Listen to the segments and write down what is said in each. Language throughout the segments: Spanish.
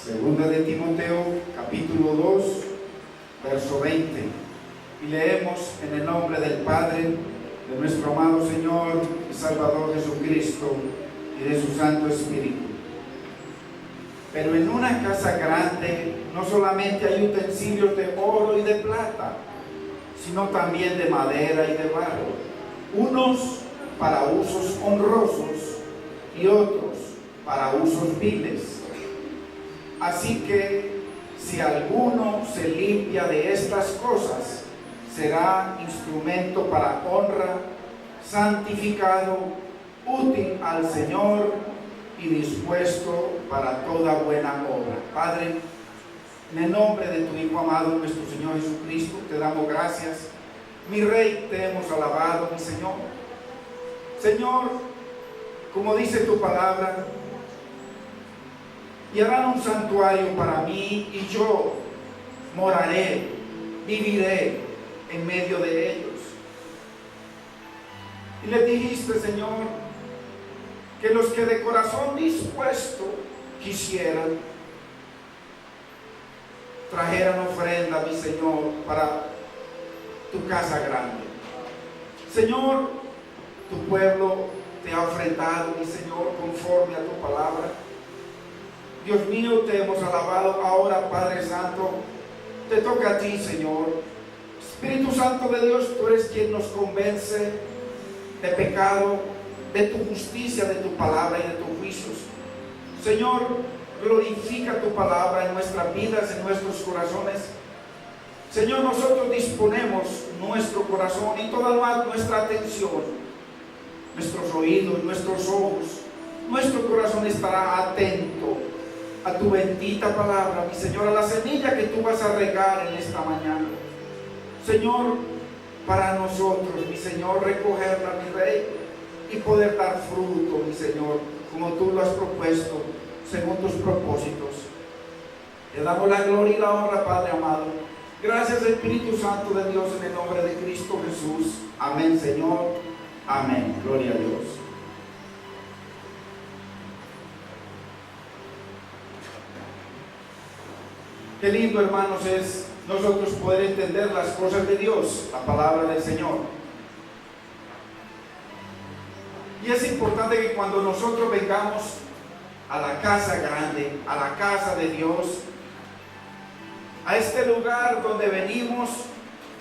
Segunda de Timoteo, capítulo 2, verso 20. Y leemos en el nombre del Padre, de nuestro amado Señor y Salvador Jesucristo y de su Santo Espíritu. Pero en una casa grande no solamente hay utensilios de oro y de plata, sino también de madera y de barro, unos para usos honrosos y otros para usos viles. Así que si alguno se limpia de estas cosas, será instrumento para honra, santificado, útil al Señor y dispuesto para toda buena obra. Padre, en el nombre de tu Hijo amado, nuestro Señor Jesucristo, te damos gracias. Mi Rey, te hemos alabado, mi Señor. Señor, como dice tu palabra, y harán un santuario para mí, y yo moraré, viviré en medio de ellos. Y le dijiste, Señor, que los que de corazón dispuesto quisieran, trajeran ofrenda, mi Señor, para tu casa grande. Señor, tu pueblo te ha ofrendado, mi Señor, conforme a tu palabra. Dios mío, te hemos alabado. Ahora, Padre Santo, te toca a ti, Señor. Espíritu Santo de Dios, tú eres quien nos convence de pecado, de tu justicia, de tu palabra y de tus juicios. Señor, glorifica tu palabra en nuestras vidas, en nuestros corazones. Señor, nosotros disponemos nuestro corazón y toda nuestra atención, nuestros oídos, nuestros ojos, nuestro corazón estará atento a tu bendita palabra, mi Señor, a la semilla que tú vas a regar en esta mañana. Señor, para nosotros, mi Señor, recogerla, mi Rey, y poder dar fruto, mi Señor, como tú lo has propuesto, según tus propósitos. Te damos la gloria y la honra, Padre amado. Gracias, Espíritu Santo de Dios, en el nombre de Cristo Jesús. Amén, Señor. Amén. Gloria a Dios. Qué lindo, hermanos, es nosotros poder entender las cosas de Dios, la palabra del Señor. Y es importante que cuando nosotros vengamos a la casa grande, a la casa de Dios, a este lugar donde venimos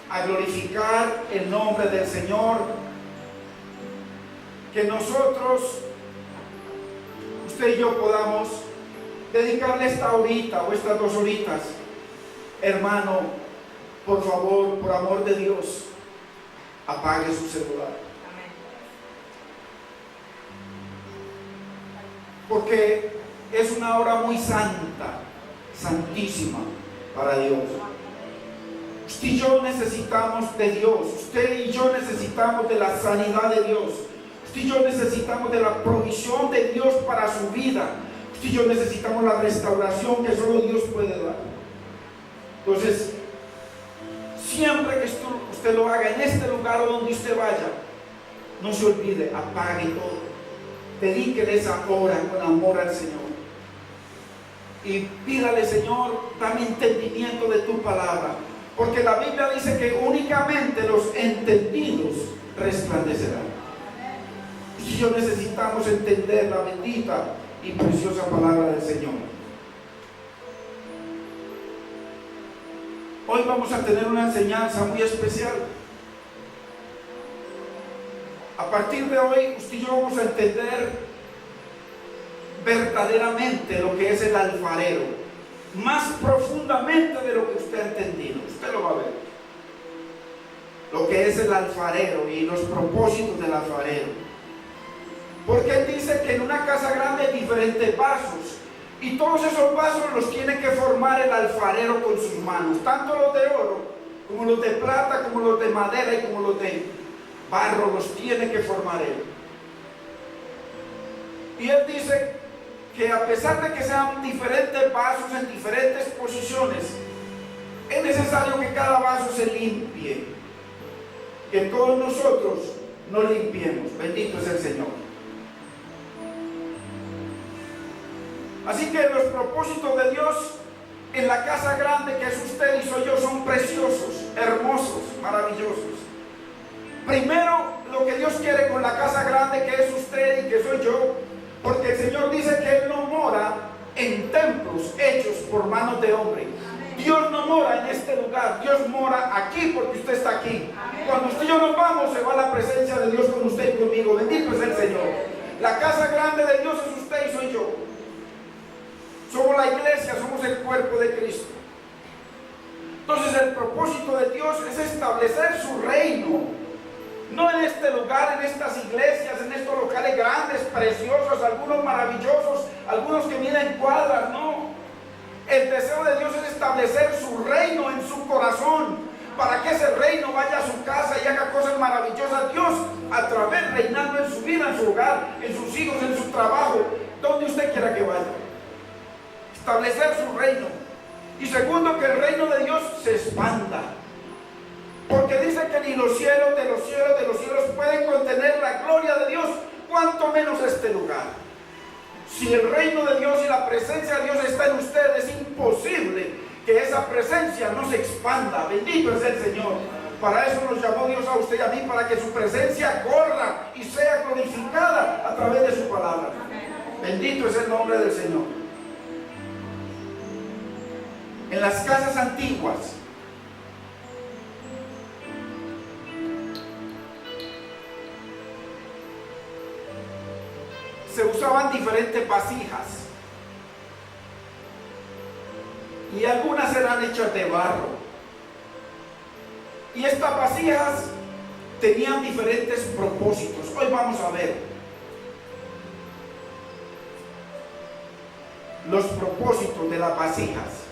a glorificar el nombre del Señor, que nosotros, usted y yo, podamos dedicarle esta horita o estas 2 horitas. Hermano, por favor, por amor de Dios, apague su celular. Porque es una hora muy santa, santísima para Dios. Usted y yo necesitamos de Dios. Usted y yo necesitamos de la sanidad de Dios. Usted y yo necesitamos de la provisión de Dios para su vida. Usted y yo necesitamos la restauración que solo Dios puede dar. Entonces, siempre que usted lo haga en este lugar o donde usted vaya, no se olvide, apague todo. Dedíquele esa hora con amor al Señor. Y pídale, Señor, dame entendimiento de tu palabra. Porque la Biblia dice que únicamente los entendidos resplandecerán. Y yo necesitamos entender la bendita y preciosa palabra del Señor. Hoy vamos a tener una enseñanza muy especial. A partir de hoy, usted y yo vamos a entender verdaderamente lo que es el alfarero, más profundamente de lo que usted ha entendido. Usted lo va a ver. Lo que es el alfarero y los propósitos del alfarero. Porque él dice que en una casa grande hay diferentes vasos. Y todos esos vasos los tiene que formar el alfarero con sus manos. Tanto los de oro, como los de plata, como los de madera y como los de barro, los tiene que formar él. Y él dice que a pesar de que sean diferentes vasos en diferentes posiciones, es necesario que cada vaso se limpie. Que todos nosotros nos limpiemos. Bendito es el Señor. Así que los propósitos de Dios en la casa grande que es usted y soy yo son preciosos, hermosos, maravillosos. Primero, lo que Dios quiere con la casa grande que es usted y que soy yo, porque el Señor dice que Él no mora en templos hechos por manos de hombre. Dios no mora en este lugar, Dios mora aquí porque usted está aquí. Cuando usted y yo nos vamos, se va la presencia de Dios con usted y conmigo. Bendito es el Señor. La casa grande de Dios es usted y soy yo. Somos la iglesia, somos el cuerpo de Cristo. Entonces el propósito de Dios es establecer su reino. No en este lugar, en estas iglesias, en estos locales grandes, preciosos, algunos maravillosos, algunos que miden cuadras, no. El deseo de Dios es establecer su reino en su corazón, para que ese reino vaya a su casa y haga cosas maravillosas. Dios, a través, reinando en su vida, en su hogar, en sus hijos, en su trabajo, donde usted quiera que vaya. Establecer su reino. Y segundo, que el reino de Dios se expanda. Porque dice que ni los cielos de los cielos de los cielos pueden contener la gloria de Dios, cuanto menos este lugar. Si el reino de Dios y la presencia de Dios está en usted, es imposible que esa presencia no se expanda. Bendito es el Señor. Para eso nos llamó Dios a usted y a mí, para que su presencia corra y sea glorificada a través de su palabra. Bendito es el nombre del Señor. En las casas antiguas, se usaban diferentes vasijas y algunas eran hechas de barro, y estas vasijas tenían diferentes propósitos. Hoy vamos a ver los propósitos de las vasijas.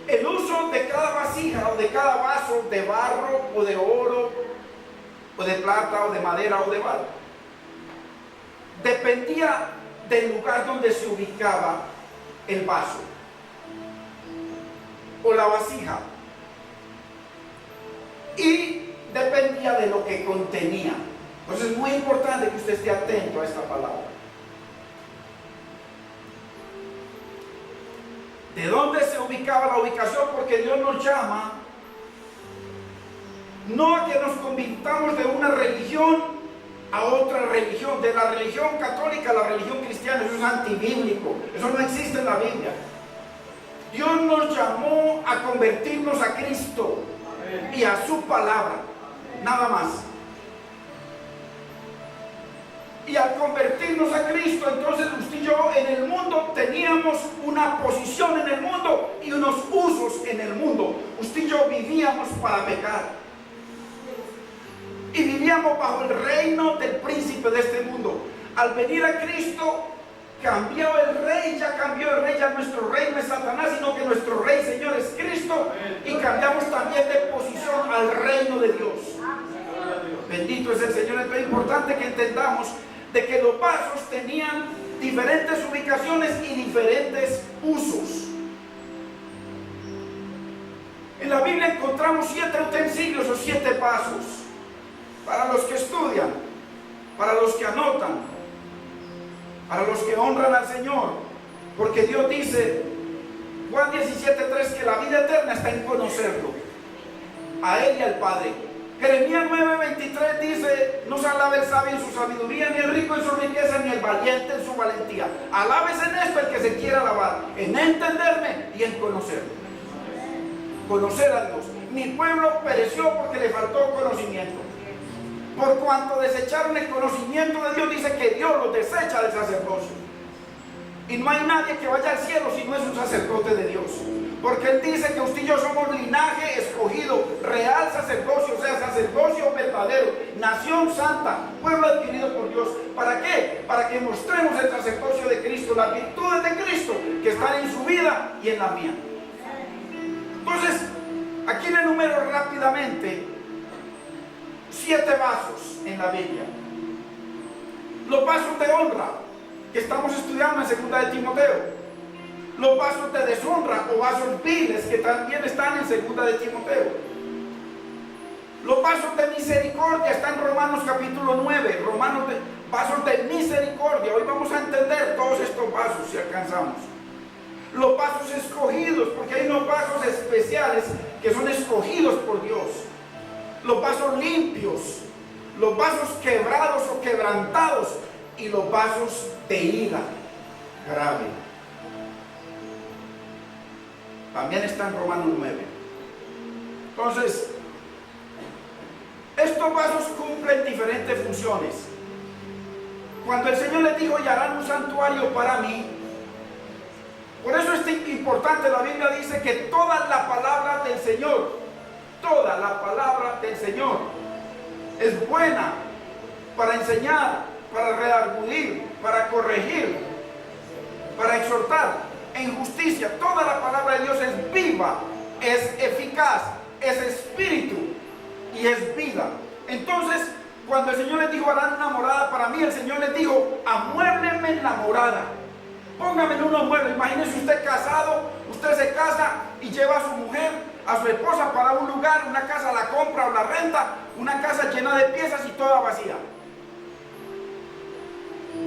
El uso de cada vasija o de cada vaso, de barro o de oro o de plata o de madera o de barro, dependía del lugar donde se ubicaba el vaso o la vasija, y dependía de lo que contenía. Entonces es muy importante que usted esté atento a esta palabra. ¿De dónde se ubicaba la ubicación? Porque Dios nos llama no a que nos convirtamos de una religión a otra religión, de la religión católica a la religión cristiana. Eso es antibíblico, eso no existe en la Biblia. Dios nos llamó a convertirnos a Cristo y a su palabra, nada más. Y al convertirnos a Cristo, entonces usted y yo en el mundo teníamos una posición en el mundo y unos usos en el mundo. Usted y yo vivíamos para pecar. Y vivíamos bajo el reino del príncipe de este mundo. Al venir a Cristo, cambió el rey, ya cambió el rey, ya nuestro rey no es Satanás, sino que nuestro rey, Señor, es Cristo. Y cambiamos también de posición al reino de Dios. Bendito es el Señor. Es muy importante que entendamos de que los vasos tenían diferentes ubicaciones y diferentes usos. En la Biblia encontramos 7 utensilios o 7 vasos. Para los que estudian, para los que anotan, para los que honran al Señor, porque Dios dice, Juan 17:3, que la vida eterna está en conocerlo, a Él y al Padre. Jeremías 9:23 dice, no se alabe el sabio en su sabiduría, ni el rico en su riqueza, ni el valiente en su valentía. Alabes en esto el que se quiera alabar, en entenderme y en conocerlo. Conocer a Dios. Mi pueblo pereció porque le faltó conocimiento. Por cuanto desecharon el conocimiento de Dios, dice que Dios los desecha del sacerdocio. Y no hay nadie que vaya al cielo si no es un sacerdote de Dios. Porque Él dice que usted y yo somos linaje escogido, real sacerdocio, o sea, sacerdocio verdadero, nación santa, pueblo adquirido por Dios. ¿Para qué? Para que mostremos el sacerdocio de Cristo, las virtudes de Cristo que están en su vida y en la mía. Entonces, aquí le enumero rápidamente 7 vasos en la Biblia. Los vasos de honra que estamos estudiando en 2 de Timoteo. Los vasos de deshonra o vasos viles que también están en 2 de Timoteo. Los vasos de misericordia están en Romanos capítulo 9. vasos de misericordia. Hoy vamos a entender todos estos vasos si alcanzamos. Los vasos escogidos, porque hay unos vasos especiales que son escogidos por Dios. Los vasos limpios, los vasos quebrados o quebrantados y los vasos de ira grave. También está en Romanos 9. Entonces, estos vasos cumplen diferentes funciones. Cuando el Señor les dijo, y harán un santuario para mí, por eso es importante, la Biblia dice que toda la palabra del Señor, toda la palabra del Señor es buena para enseñar, para redarguir, para corregir, para exhortar en justicia. Toda la palabra de Dios es viva, es eficaz, es espíritu y es vida. Entonces, cuando el Señor les dijo, harán una morada para mí, el Señor les dijo, amuéblenme en la morada. Póngame en unos muebles. Imagínese usted casado, usted se casa y lleva a su mujer, a su esposa para un lugar, una casa la compra o la renta, una casa llena de piezas y toda vacía.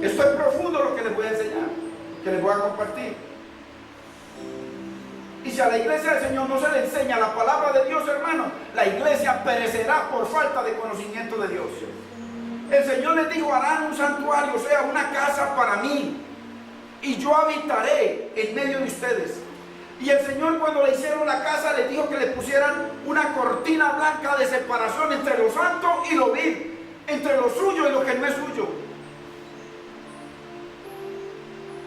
Esto es profundo lo que les voy a enseñar, que les voy a compartir. Y si a la iglesia del Señor no se le enseña la palabra de Dios, hermano, la iglesia perecerá por falta de conocimiento de Dios. El Señor les dijo, harán un santuario, o sea, una casa para mí, y yo habitaré en medio de ustedes. Y el Señor, cuando le hicieron la casa, les dijo que le pusieran una cortina blanca de separación entre lo santo y lo vil, entre lo suyo y lo que no es suyo.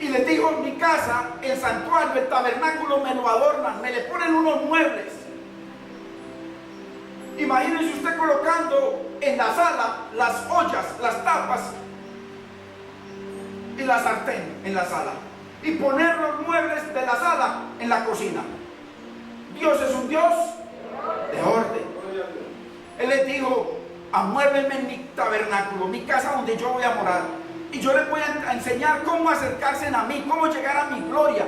Y les dijo, mi casa, el santuario, el tabernáculo me lo adornan, me le ponen unos muebles. Imagínense usted colocando en la sala las ollas, las tapas y la sartén en la sala, y poner los muebles de la sala en la cocina. Dios es un Dios de orden. Él les dijo, amuévenme en mi tabernáculo, mi casa donde yo voy a morar, y yo les voy a enseñar cómo acercarse a mí, cómo llegar a mi gloria.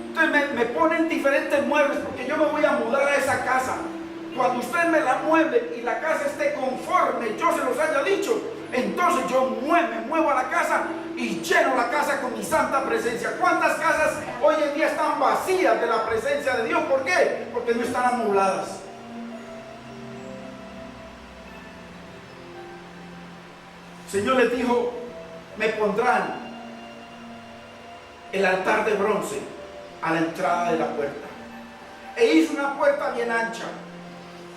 Entonces me ponen diferentes muebles, porque yo me voy a mudar a esa casa. Cuando usted me la mueve y la casa esté conforme, yo se los haya dicho, entonces yo me muevo a la casa y lleno la casa con mi santa presencia. ¿Cuántas casas hoy en día están vacías de la presencia de Dios? ¿Por qué? Porque no están amobladas. El Señor les dijo, me pondrán el altar de bronce a la entrada de la puerta. E hizo una puerta bien ancha.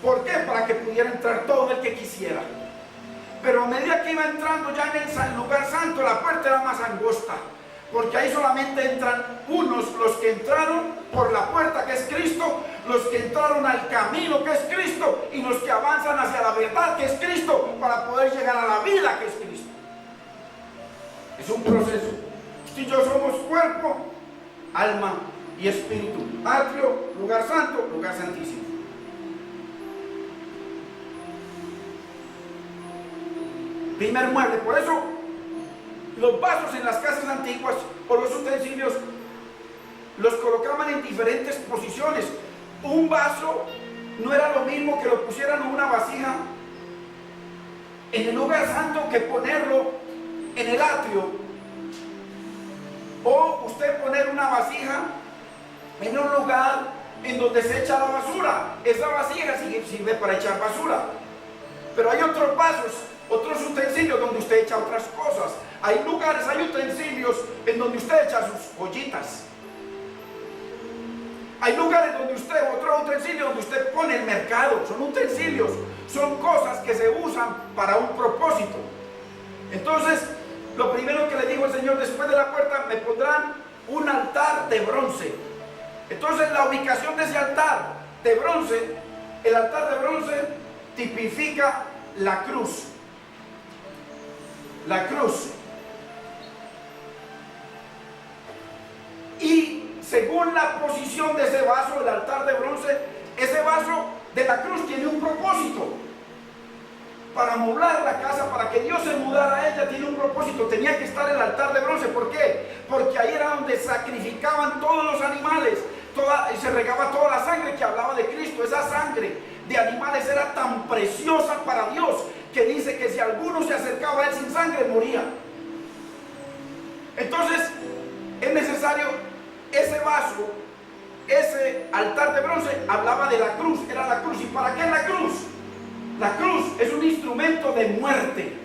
¿Por qué? Para que pudiera entrar todo el que quisiera. Pero a medida que iba entrando ya en el lugar santo, la puerta era más angosta, porque ahí solamente entran unos, los que entraron por la puerta, que es Cristo, los que entraron al camino, que es Cristo, y los que avanzan hacia la verdad, que es Cristo, para poder llegar a la vida, que es Cristo. Es un proceso. Usted y yo somos cuerpo, alma y espíritu. Atrio, lugar santo, lugar santísimo. Primer mueble. Por eso los vasos en las casas antiguas o los utensilios los colocaban en diferentes posiciones. Un vaso no era lo mismo que lo pusieran en una vasija en el lugar santo que ponerlo en el atrio, o usted poner una vasija en un lugar en donde se echa la basura. Esa vasija sirve para echar basura, pero hay otros vasos, otros utensilios donde usted echa otras cosas. Hay lugares, hay utensilios en donde usted echa sus ollitas. Hay lugares donde usted, otro utensilio donde usted pone el mercado. Son utensilios, son cosas que se usan para un propósito. Entonces, lo primero que le dijo el Señor, después de la puerta me pondrán un altar de bronce. Entonces, la ubicación de ese altar de bronce, el altar de bronce tipifica la cruz. La cruz. Y según la posición de ese vaso, el altar de bronce, ese vaso de la cruz tiene un propósito. Para moblar la casa, para que Dios se mudara a ella, tiene un propósito. Tenía que estar el altar de bronce. ¿Por qué? Porque ahí era donde sacrificaban todos los animales, y se regaba toda la sangre que hablaba de Cristo. Esa sangre de animales era tan preciosa para Dios que dice que si alguno se acercaba a él sin sangre, moría. Entonces, es necesario ese vaso, ese altar de bronce, hablaba de la cruz, era la cruz. ¿Y para qué es la cruz? La cruz es un instrumento de muerte.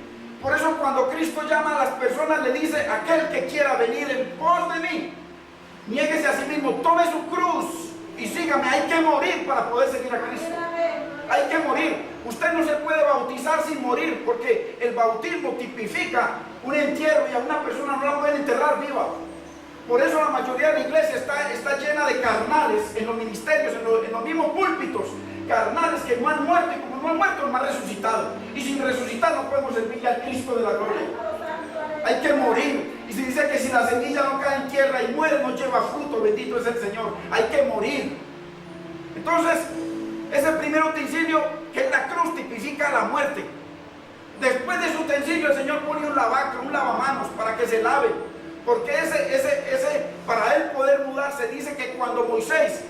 Por eso cuando Cristo llama a las personas, le dice: aquel que quiera venir en pos de mí, niéguese a sí mismo, tome su cruz y sígame. Hay que morir para poder seguir a Cristo. Hay que morir. Usted no se puede bautizar sin morir, porque el bautismo tipifica un entierro y a una persona no la pueden enterrar viva. Por eso la mayoría de la iglesia está llena de carnales en los ministerios, en los mismos púlpitos. Carnales que no han muerto, y como no han muerto, no han resucitado. Y sin resucitar no podemos servirle al Cristo de la gloria. Hay que morir. Y se dice que si la semilla no cae en tierra y muere, no lleva fruto. Bendito es el Señor. Hay que morir. Entonces, ese primer utensilio, que es la cruz, tipifica la muerte. Después de ese utensilio, el Señor pone un lavacro, un lavamanos, para que se lave. Porque para él poder mudarse, dice que cuando Moisés,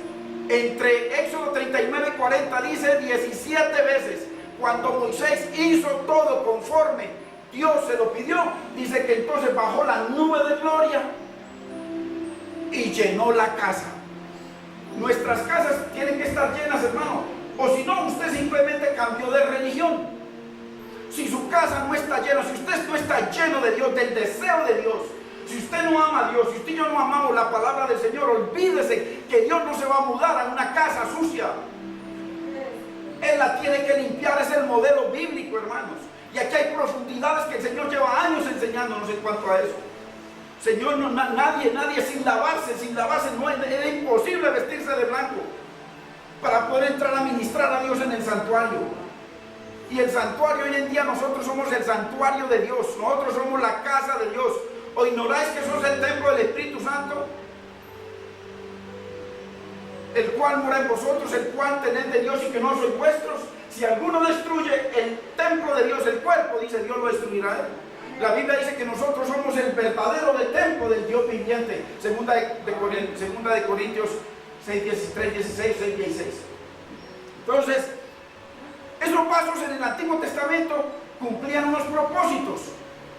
entre Éxodo 39 y 40, dice 17 veces, cuando Moisés hizo todo conforme Dios se lo pidió, dice que entonces bajó la nube de gloria y llenó la casa. Nuestras casas tienen que estar llenas, hermano, o si no, usted simplemente cambió de religión. Si su casa no está llena, si usted no está lleno de Dios, del deseo de Dios, si usted no ama a Dios, si usted y yo no amamos la palabra del Señor, olvídese que Dios no se va a mudar a una casa sucia. Él la tiene que limpiar, es el modelo bíblico, hermanos. Y aquí hay profundidades que el Señor lleva años enseñándonos en cuanto a eso. Señor, nadie sin lavarse no era imposible vestirse de blanco para poder entrar a ministrar a Dios en el santuario. Y el santuario hoy en día, nosotros somos el santuario de Dios, nosotros somos la casa de Dios. ¿O ignoráis que sos el templo del Espíritu Santo, el cual mora en vosotros, el cual tenéis de Dios y que no sois vuestros? Si alguno destruye el templo de Dios, el cuerpo, dice, Dios lo destruirá. La Biblia dice que nosotros somos el verdadero templo del Dios viviente. Segunda de Corintios 6, 16, 6, 16. Entonces, esos pasos en el Antiguo Testamento cumplían unos propósitos.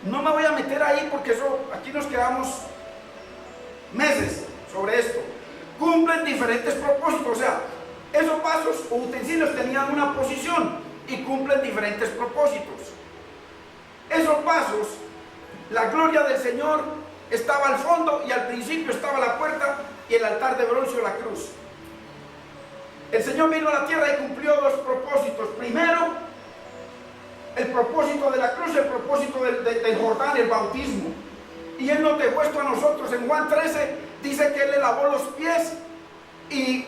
No me voy a meter ahí porque aquí nos quedamos meses sobre esto. Cumplen diferentes propósitos, o sea, esos vasos o utensilios tenían una posición y cumplen diferentes propósitos. Esos vasos, la gloria del Señor estaba al fondo y al principio estaba la puerta y el altar de bronce o la cruz. El Señor vino a la tierra y cumplió dos propósitos. Primero, el propósito de la cruz, el propósito del Jordán, el bautismo. Y Él nos dejó esto a nosotros. En Juan 13 dice que Él le lavó los pies, y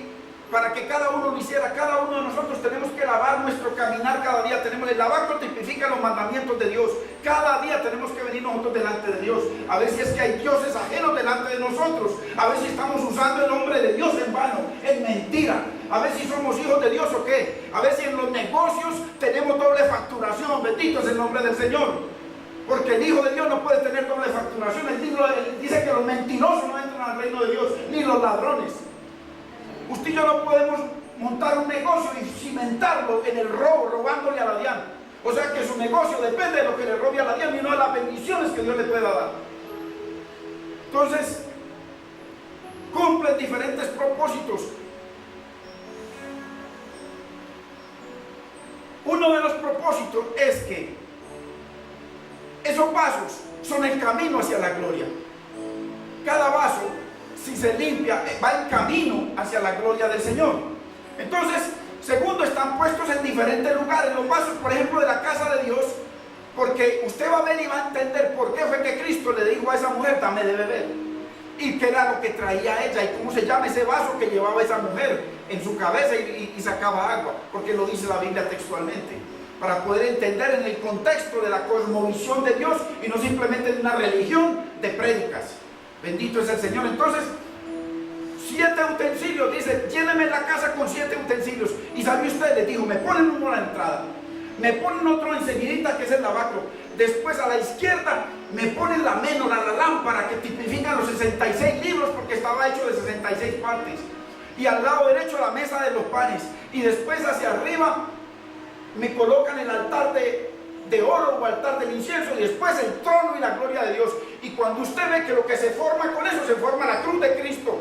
para que cada uno lo hiciera, cada uno de nosotros tenemos que lavar nuestro caminar cada día. El lavacro tipifica los mandamientos de Dios. Cada día tenemos que venir nosotros delante de Dios, a ver si es que hay dioses ajenos delante de nosotros, a ver si estamos usando el nombre de Dios en vano, en mentira, a ver si somos hijos de Dios o qué, a ver si en los negocios tenemos doble facturación. Bendito es el nombre del Señor, porque el Hijo de Dios no puede tener doble facturación. Él dice que los mentirosos no entran al reino de Dios, ni los ladrones. Usted y yo no podemos montar un negocio y cimentarlo en el robo, robándole a la DIAN. O sea que su negocio depende de lo que le robe a la DIAN y no de las bendiciones que Dios le pueda dar. Entonces, cumplen diferentes propósitos. Uno de los propósitos es que esos vasos son el camino hacia la gloria. Cada vaso, si se limpia, va en camino hacia la gloria del Señor. Entonces, segundo, están puestos en diferentes lugares. Los vasos, por ejemplo, de la casa de Dios, porque usted va a ver y va a entender por qué fue que Cristo le dijo a esa mujer: dame de beber. Y qué era lo que traía ella y cómo se llama ese vaso que llevaba esa mujer en su cabeza y sacaba agua, porque lo dice la Biblia textualmente, para poder entender en el contexto de la cosmovisión de Dios y no simplemente de una religión de prédicas. Bendito es el Señor. Entonces, 7 utensilios, dice: lléneme la casa con 7 utensilios. Y sabe usted, le dijo: me ponen uno a la entrada, me ponen otro enseguidita, que es el lavacro, después a la izquierda me ponen la menorá, la lámpara que tipifica los 66 libros, porque estaba hecho de 66 partes, y al lado derecho la mesa de los panes, y después hacia arriba me colocan el altar de de oro o altar del incienso, y después el trono y la gloria de Dios. Y cuando usted ve que lo que se forma con eso, se forma la cruz de Cristo.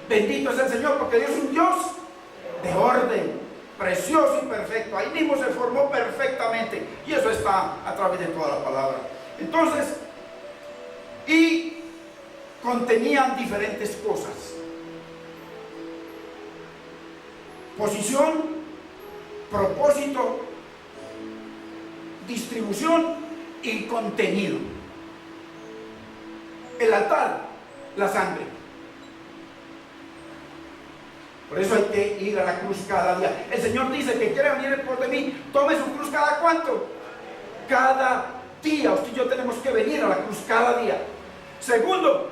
Bendito es el Señor, porque Dios es un Dios de orden, precioso y perfecto. Ahí mismo se formó perfectamente, y eso está a través de toda la palabra. Entonces, y contenían diferentes cosas: posición, propósito, distribución y contenido. El altar, la sangre. Por eso hay que ir a la cruz cada día. El Señor dice que quiere venir en pos de mí, tome su cruz cada cuánto. Cada día. Usted y yo tenemos que venir a la cruz cada día. Segundo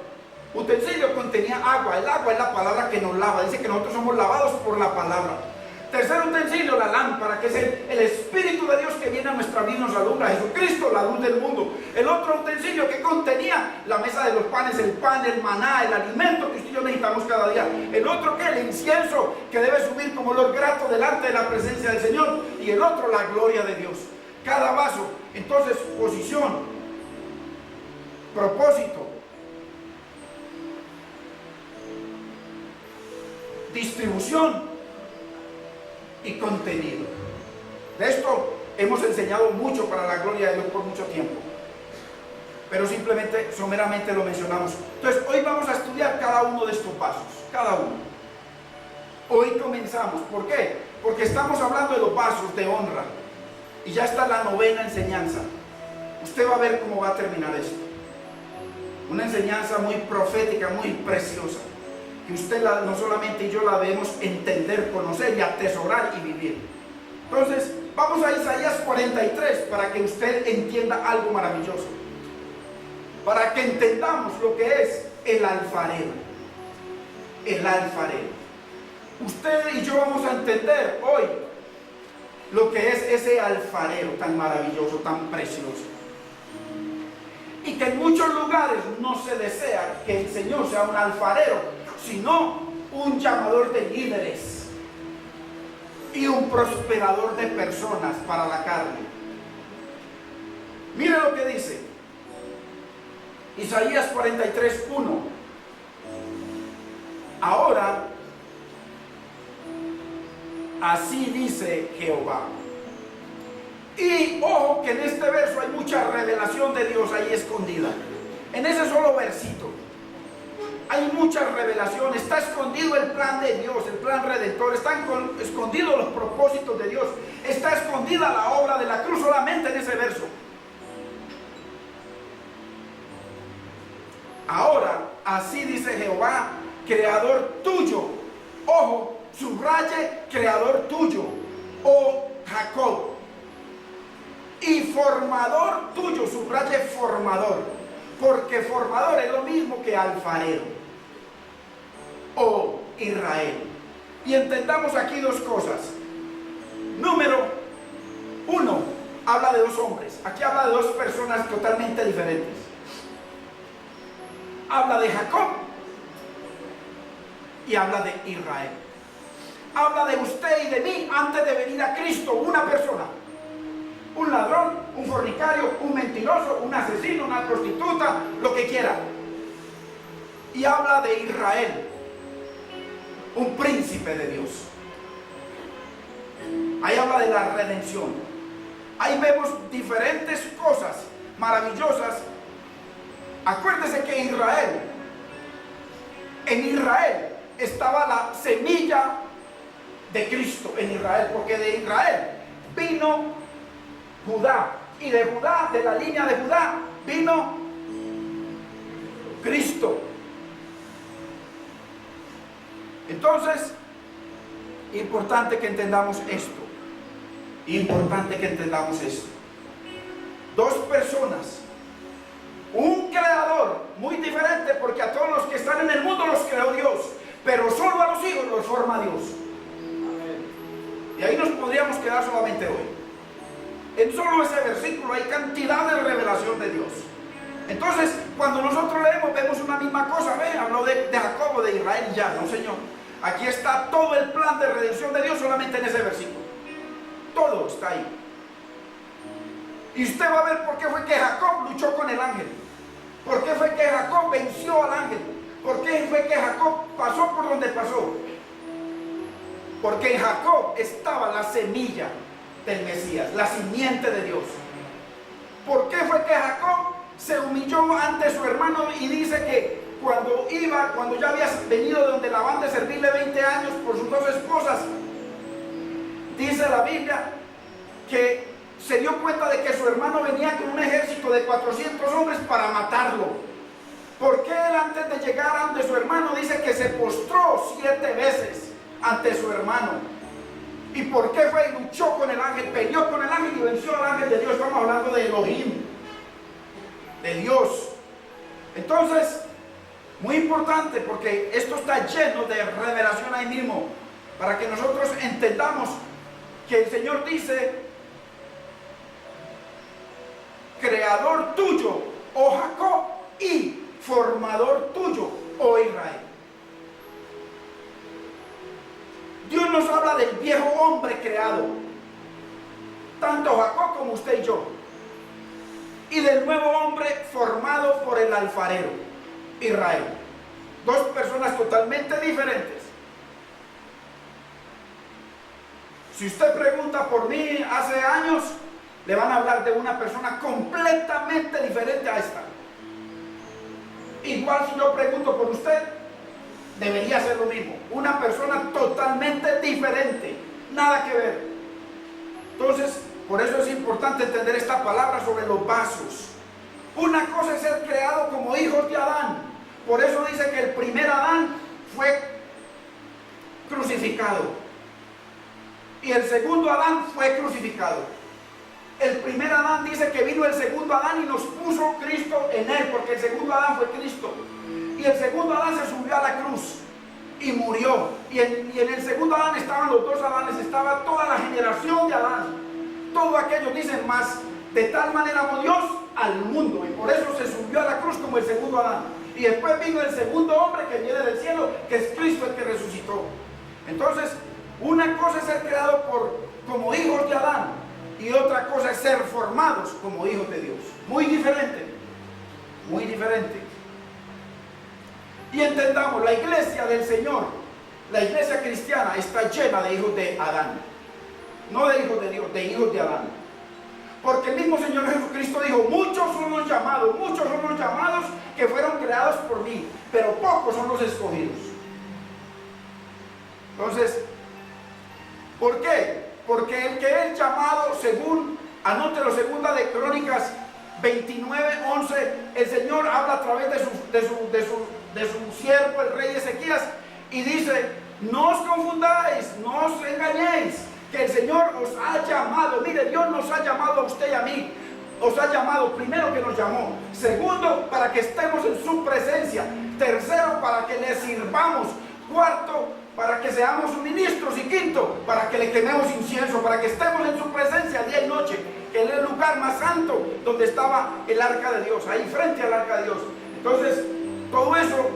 utensilio, contenía agua. El agua es la palabra que nos lava. Dice que nosotros somos lavados por la palabra. Tercer utensilio, la lámpara, que es el Espíritu de Dios que viene a nuestra vida y nos alumbra. Jesucristo, la luz del mundo. El otro utensilio que contenía la mesa de los panes, el pan, el maná, el alimento que usted y yo necesitamos cada día. El otro que el incienso que debe subir como olor grato delante de la presencia del Señor. Y el otro, la gloria de Dios. Cada vaso. Entonces, posición, propósito, distribución y contenido. De esto hemos enseñado mucho para la gloria de Dios por mucho tiempo, pero simplemente, someramente lo mencionamos. Entonces, hoy vamos a estudiar cada uno de estos pasos, cada uno. Hoy comenzamos. ¿Por qué? Porque estamos hablando de los pasos de honra, y ya está la novena enseñanza. Usted va a ver cómo va a terminar esto. Una enseñanza muy profética, muy preciosa, que usted no solamente yo la debemos entender, conocer y atesorar y vivir. Entonces, vamos a Isaías 43 para que usted entienda algo maravilloso, para que entendamos lo que es el alfarero. El alfarero. Usted y yo vamos a entender hoy lo que es ese alfarero tan maravilloso, tan precioso, y que en muchos lugares no se desea que el Señor sea un alfarero, sino un llamador de líderes y un prosperador de personas para la carne. Mire lo que dice Isaías 43:1. Ahora, así dice Jehová. Y ojo que en este verso hay mucha revelación de Dios ahí escondida. En ese solo versito hay mucha revelación. Está escondido el plan de Dios, el plan redentor. Están escondidos los propósitos de Dios. Está escondida la obra de la cruz solamente en ese verso. Ahora, así dice Jehová, creador tuyo. Ojo, subraye, creador tuyo, oh Jacob. Y formador tuyo, subraye formador, porque formador es lo mismo que alfarero, oh Israel. Y entendamos aquí dos cosas. Número uno, habla de dos hombres. Aquí habla de dos personas totalmente diferentes. Habla de Jacob y habla de Israel. Habla de usted y de mí antes de venir a Cristo, una persona. Un ladrón, un fornicario, un mentiroso, un asesino, una prostituta, lo que quiera. Y habla de Israel, un príncipe de Dios. Ahí habla de la redención. Ahí vemos diferentes cosas maravillosas. Acuérdese que en Israel estaba la semilla de Cristo, en Israel, porque de Israel vino Judá, y de Judá, de la línea de Judá, vino Cristo. Entonces, importante que entendamos esto. Importante que entendamos esto. Dos personas, un creador muy diferente, porque a todos los que están en el mundo los creó Dios, pero solo a los hijos los forma Dios. Y ahí nos podríamos quedar solamente hoy. En solo ese versículo hay cantidad de revelación de Dios. Entonces, cuando nosotros leemos, vemos una misma cosa. Habló de Jacob, de Israel, y ya, no Señor. Aquí está todo el plan de redención de Dios solamente en ese versículo. Todo está ahí. Y usted va a ver por qué fue que Jacob luchó con el ángel. ¿Por qué fue que Jacob venció al ángel? ¿Por qué fue que Jacob pasó por donde pasó? Porque en Jacob estaba la semilla del Mesías, la simiente de Dios. ¿Por qué fue que Jacob se humilló ante su hermano y dice que cuando ya había venido de donde Labán de servirle 20 años por sus dos esposas, dice la Biblia que se dio cuenta de que su hermano venía con un ejército de 400 hombres para matarlo? Porque él, antes de llegar ante su hermano, dice que se postró 7 veces ante su hermano? ¿Y por qué fue y luchó con el ángel? Peleó con el ángel y venció al ángel de Dios. Estamos hablando de Elohim, de Dios. Entonces, muy importante, porque esto está lleno de revelación ahí mismo, para que nosotros entendamos que el Señor dice: creador tuyo, oh Jacob, y formador tuyo, oh Israel. Dios nos habla del viejo hombre creado, tanto Jacob como usted y yo, y del nuevo hombre formado por el alfarero, Israel. Dos personas totalmente diferentes. Si usted pregunta por mí hace años, le van a hablar de una persona completamente diferente a esta. Igual si yo pregunto por usted, debería ser lo mismo. Una persona totalmente diferente, nada que ver. Entonces, por eso es importante entender esta palabra sobre los vasos. Una cosa es ser creado como hijos de Adán. Por eso dice que el primer Adán fue crucificado y el segundo Adán fue crucificado. El primer Adán dice que vino el segundo Adán y nos puso Cristo en él, porque el segundo Adán fue Cristo. Y el segundo Adán se subió a la cruz y murió. Y en el segundo Adán estaban los dos Adanes, estaba toda la generación de Adán. Todo aquello, dicen, más de tal manera amó Dios al mundo, y por eso se subió a la cruz como el segundo Adán. Y después vino el segundo hombre que viene del cielo, que es Cristo el que resucitó. Entonces, una cosa es ser creado como hijos de Adán, y otra cosa es ser formados como hijos de Dios. Muy diferente, muy diferente. Y entendamos, la iglesia del Señor, la iglesia cristiana, está llena de hijos de Adán. No de hijos de Dios, de hijos de Adán. Porque el mismo Señor Jesucristo dijo: muchos son los llamados que fueron creados por mí, pero pocos son los escogidos. Entonces, ¿por qué? Porque el que es llamado, según, anótelo, segunda de Crónicas 29:11, el Señor habla a través de su siervo, el rey Ezequías, y dice: no os confundáis, no os engañéis, que el Señor os ha llamado. Mire, Dios nos ha llamado a usted y a mí. Os ha llamado, primero, que nos llamó; segundo, para que estemos en su presencia; tercero, para que le sirvamos; cuarto, para que seamos sus ministros; y quinto, para que le quememos incienso, para que estemos en su presencia día y noche, en el lugar más santo donde estaba el arca de Dios, ahí frente al arca de Dios. Entonces, todo eso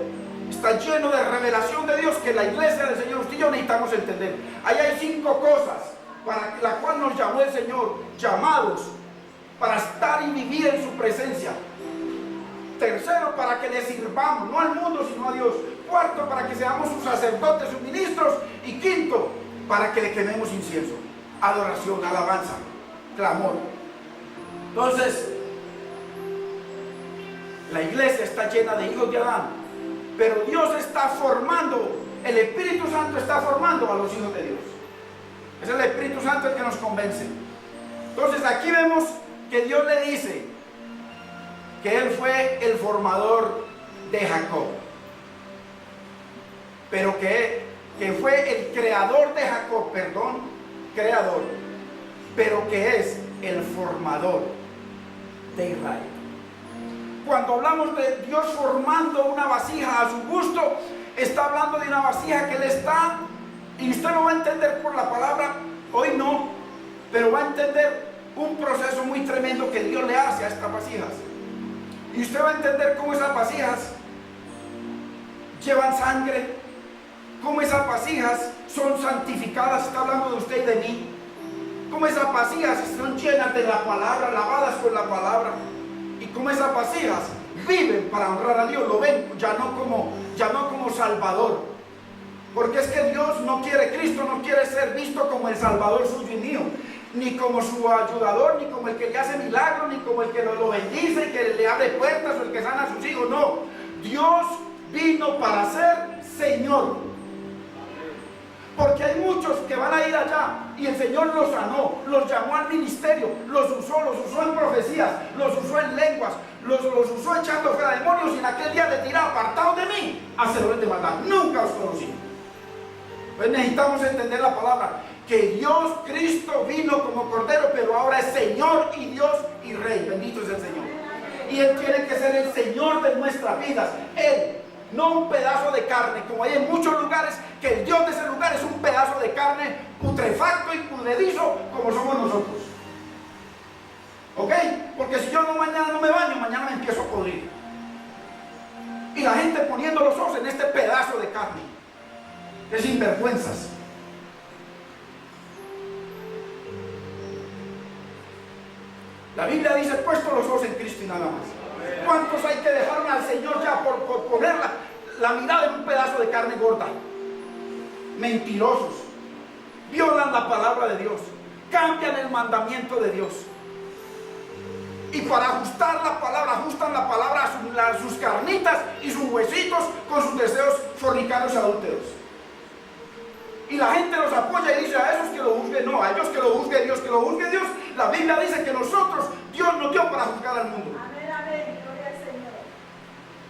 está lleno de revelación de Dios, que la iglesia del Señor, usted y yo necesitamos entender. Ahí hay 5 cosas para la cual nos llamó el Señor, llamados para estar y vivir en su presencia. Tercero, para que le sirvamos, no al mundo sino a Dios. Cuarto, para que seamos sus sacerdotes, sus ministros. Y quinto, para que le quememos incienso, adoración, alabanza, clamor. Entonces, la iglesia está llena de hijos de Adán, pero Dios está formando, el Espíritu Santo está formando a los hijos de Dios. Es el Espíritu Santo el que nos convence. Entonces, aquí vemos que Dios le dice que Él fue el formador de Jacob, pero que fue el creador de Jacob, creador, pero que es el formador de Israel. Cuando hablamos de Dios formando una vasija a su gusto, está hablando de una vasija que Él está, y usted lo va a entender por la palabra, hoy no, pero va a entender un proceso muy tremendo que Dios le hace a estas vasijas. Y usted va a entender cómo esas vasijas llevan sangre, cómo esas vasijas son santificadas. Está hablando de usted y de mí. Como esas vasijas están llenas de la palabra, lavadas con la palabra. Y como esas vasijas viven para honrar a Dios, lo ven ya no como Salvador. Porque es que Dios no quiere, Cristo no quiere ser visto como el Salvador suyo y mío, ni como su ayudador, ni como el que le hace milagros, ni como el que lo bendice, que le abre puertas o el que sana a sus hijos. No, Dios vino para ser Señor. Porque hay muchos que van a ir allá y el Señor los sanó, los llamó al ministerio, los usó en profecías, los usó en lenguas, los usó echando fuera demonios, y en aquel día le dirá: apartados de mí, hacedores de maldad, nunca os conocí. Pues necesitamos entender la palabra, que Dios, Cristo vino como Cordero, pero ahora es Señor y Dios y Rey. Bendito es el Señor. Y Él tiene que ser el Señor de nuestras vidas. Él, no un pedazo de carne, como hay en muchos lugares, que el Dios de ese lugar es un pedazo de carne putrefacto y pudredizo, como somos nosotros. ¿Ok? Porque si yo mañana no me baño, mañana me empiezo a podrir. Y la gente poniendo los ojos en este pedazo de carne. Es sinvergüenzas. La Biblia dice: puesto los ojos en Cristo y nada más. ¿Cuántos hay que dejaron al Señor ya por poner la mirada en un pedazo de carne gorda? Mentirosos. Violan la palabra de Dios. Cambian el mandamiento de Dios. Y para ajustar la palabra, ajustan la palabra a sus carnitas y sus huesitos con sus deseos fornicarios y adúlteros. Y la gente los apoya y dice: a esos que lo juzguen, no, a ellos que lo juzgue Dios, que lo juzgue Dios. La Biblia dice que nosotros, Dios nos dio para juzgar al mundo. Amén, amén, gloria al Señor.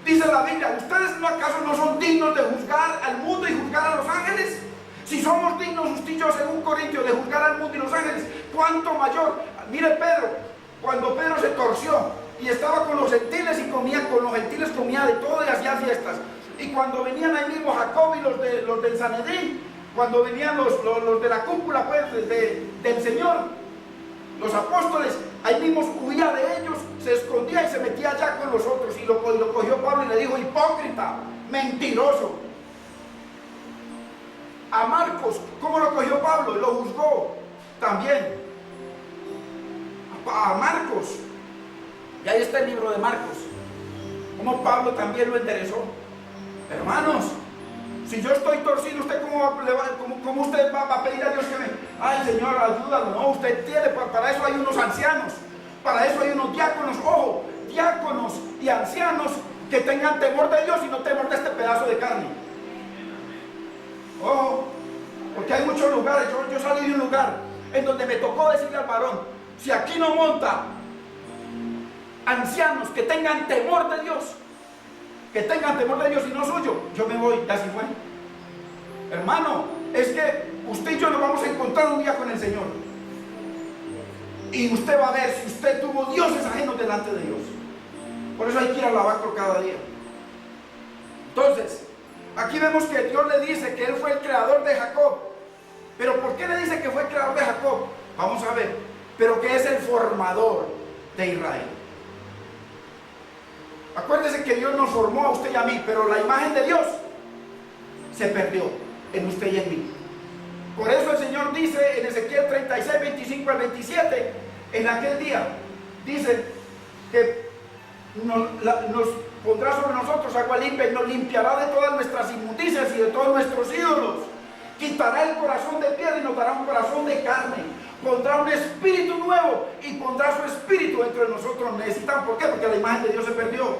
Dice la Biblia: ¿ustedes no acaso no son dignos de juzgar al mundo y juzgar a los ángeles? Si somos dignos, usted y yo, según Corintios, de juzgar al mundo y los ángeles, ¿cuánto mayor? Mire Pedro, cuando Pedro se torció y estaba con los gentiles y comía con los gentiles, comía de todo y hacía fiestas. Y cuando venían ahí mismo Jacob y los del Sanedrín, cuando venían los de la cúpula pues, del Señor, los apóstoles, ahí mismo huía de ellos, se escondía y se metía allá con los otros. Y lo cogió Pablo y le dijo: hipócrita, mentiroso. A Marcos, ¿cómo lo cogió Pablo? Lo juzgó también. A Marcos. Y ahí está el libro de Marcos. Como Pablo también lo enderezó. Hermanos, si yo estoy torcido, ¿usted cómo usted va a pedir a Dios que me... ay, Señor, ayúdalo? No, usted tiene, para eso hay unos ancianos, para eso hay unos diáconos, ojo, diáconos y ancianos que tengan temor de Dios y no temor de este pedazo de carne. Ojo, porque hay muchos lugares, yo salí de un lugar en donde me tocó decirle al varón: si aquí no monta ancianos que tengan temor de Dios, que tengan temor de Dios y no suyo, yo me voy, ya así fue. Hermano, es que usted y yo nos vamos a encontrar un día con el Señor. Y usted va a ver si usted tuvo dioses ajenos delante de Dios. Por eso hay que ir a lavarlo cada día. Entonces, aquí vemos que Dios le dice que Él fue el creador de Jacob. Pero ¿por qué le dice que fue el creador de Jacob? Vamos a ver. Pero que es el formador de Israel. Acuérdese que Dios nos formó a usted y a mí, pero la imagen de Dios se perdió en usted y en mí. Por eso el Señor dice en Ezequiel 36, 25 al 27, en aquel día, dice que nos pondrá sobre nosotros agua limpia y nos limpiará de todas nuestras inmundicias y de todos nuestros ídolos. Quitará el corazón de piedra y nos dará un corazón de carne. Pondrá un espíritu nuevo y pondrá su espíritu dentro de nosotros. Necesitan, ¿por qué? Porque la imagen de Dios se perdió.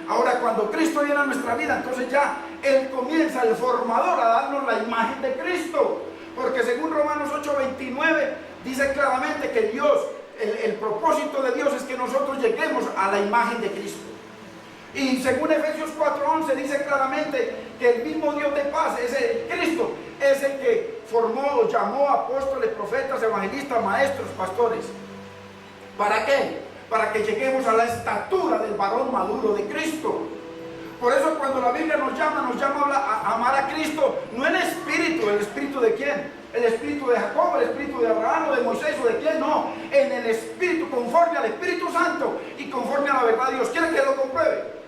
Ahora, cuando Cristo viene a nuestra vida, entonces ya Él comienza, el formador, a darnos la imagen de Cristo. Porque según Romanos 8:29 dice claramente que Dios, el propósito de Dios es que nosotros lleguemos a la imagen de Cristo. Y según Efesios 4:11 dice claramente que el mismo Dios de paz, ese Cristo, es el que formó, llamó apóstoles, profetas, evangelistas, maestros, pastores. ¿Para qué? Para que lleguemos a la estatura del varón maduro de Cristo. Por eso cuando la Biblia nos llama a amar a Cristo, no el espíritu de quién, el espíritu de Jacob, el espíritu de Abraham o de Moisés o de quién, no, en el espíritu, conforme al Espíritu Santo y conforme a la verdad de Dios. ¿Quiere que lo compruebe?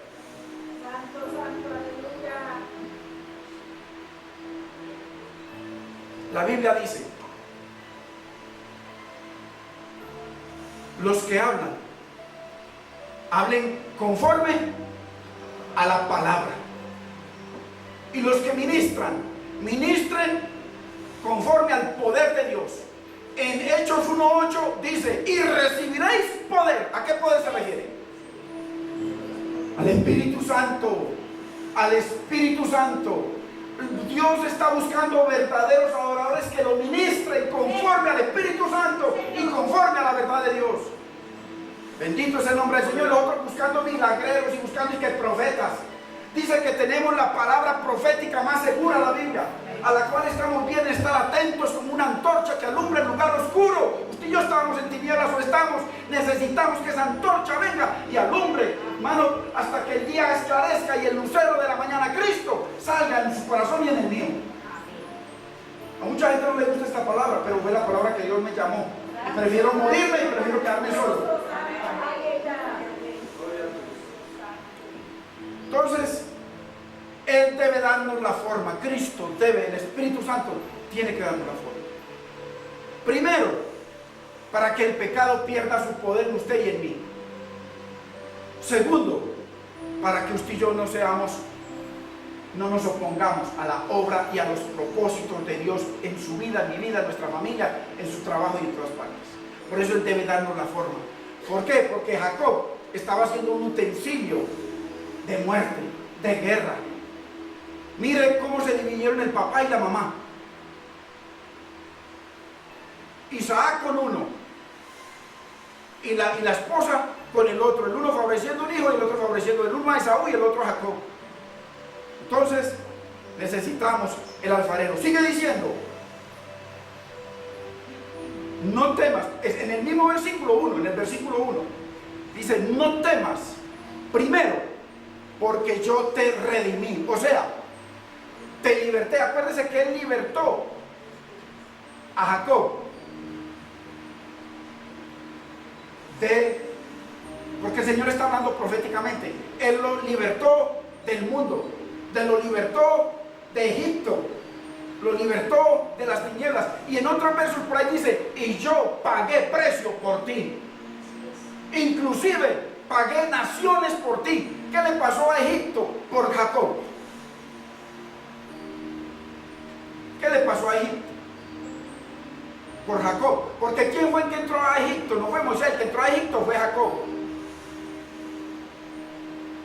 Santo, santo, aleluya. La Biblia dice los que hablan, hablen conforme a la palabra. Y los que ministran, ministren conforme al poder de Dios. En Hechos 1:8 dice, y recibiréis poder. ¿A qué poder se refiere? Al Espíritu Santo. Al Espíritu Santo. Dios está buscando verdaderos adoradores que lo ministren conforme al Espíritu Santo y conforme a la verdad de Dios. Bendito es el nombre del Señor. Nosotros buscando milagreros y buscando que profetas. Dice que tenemos la palabra profética más segura de la Biblia, a la cual estamos bien estar atentos como una antorcha que alumbra el lugar oscuro. Usted y yo estábamos en tinieblas o estamos, necesitamos que esa antorcha venga y alumbre, hermano, hasta que el día esclarezca y el lucero de la mañana Cristo salga en su corazón y en el mío. A mucha gente no le gusta esta palabra, pero fue la palabra que Dios me llamó. Y prefiero morirme y prefiero quedarme solo. Entonces, Él debe darnos la forma. Cristo debe, el Espíritu Santo tiene que darnos la forma. Primero, para que el pecado pierda su poder en usted y en mí. Segundo, para que usted y yo no nos opongamos a la obra y a los propósitos de Dios en su vida, en mi vida, en nuestra familia, en su trabajo y en todas partes. Por eso Él debe darnos la forma. ¿Por qué? Porque Jacob estaba haciendo un utensilio de muerte, de guerra. Mire cómo se dividieron el papá y la mamá. Isaac con uno y la esposa con el otro, el uno favoreciendo un hijo y el otro favoreciendo el uno a Esaú y el otro a Jacob. Entonces necesitamos el alfarero. Sigue diciendo, no temas. En el mismo versículo 1, en el versículo 1 dice, no temas, primero porque yo te redimí, o sea, te liberté. Acuérdese que Él libertó a Jacob porque el Señor está hablando proféticamente. Él lo libertó del mundo, lo libertó de Egipto, lo libertó de las tinieblas. Y en otros versos por ahí dice, y yo pagué precio por ti, inclusive pagué naciones por ti. ¿Qué le pasó a Egipto por Jacob? ¿Qué le pasó a Egipto por Jacob? Porque ¿quién fue el que entró a Egipto? No fue Moisés, el que entró a Egipto fue Jacob.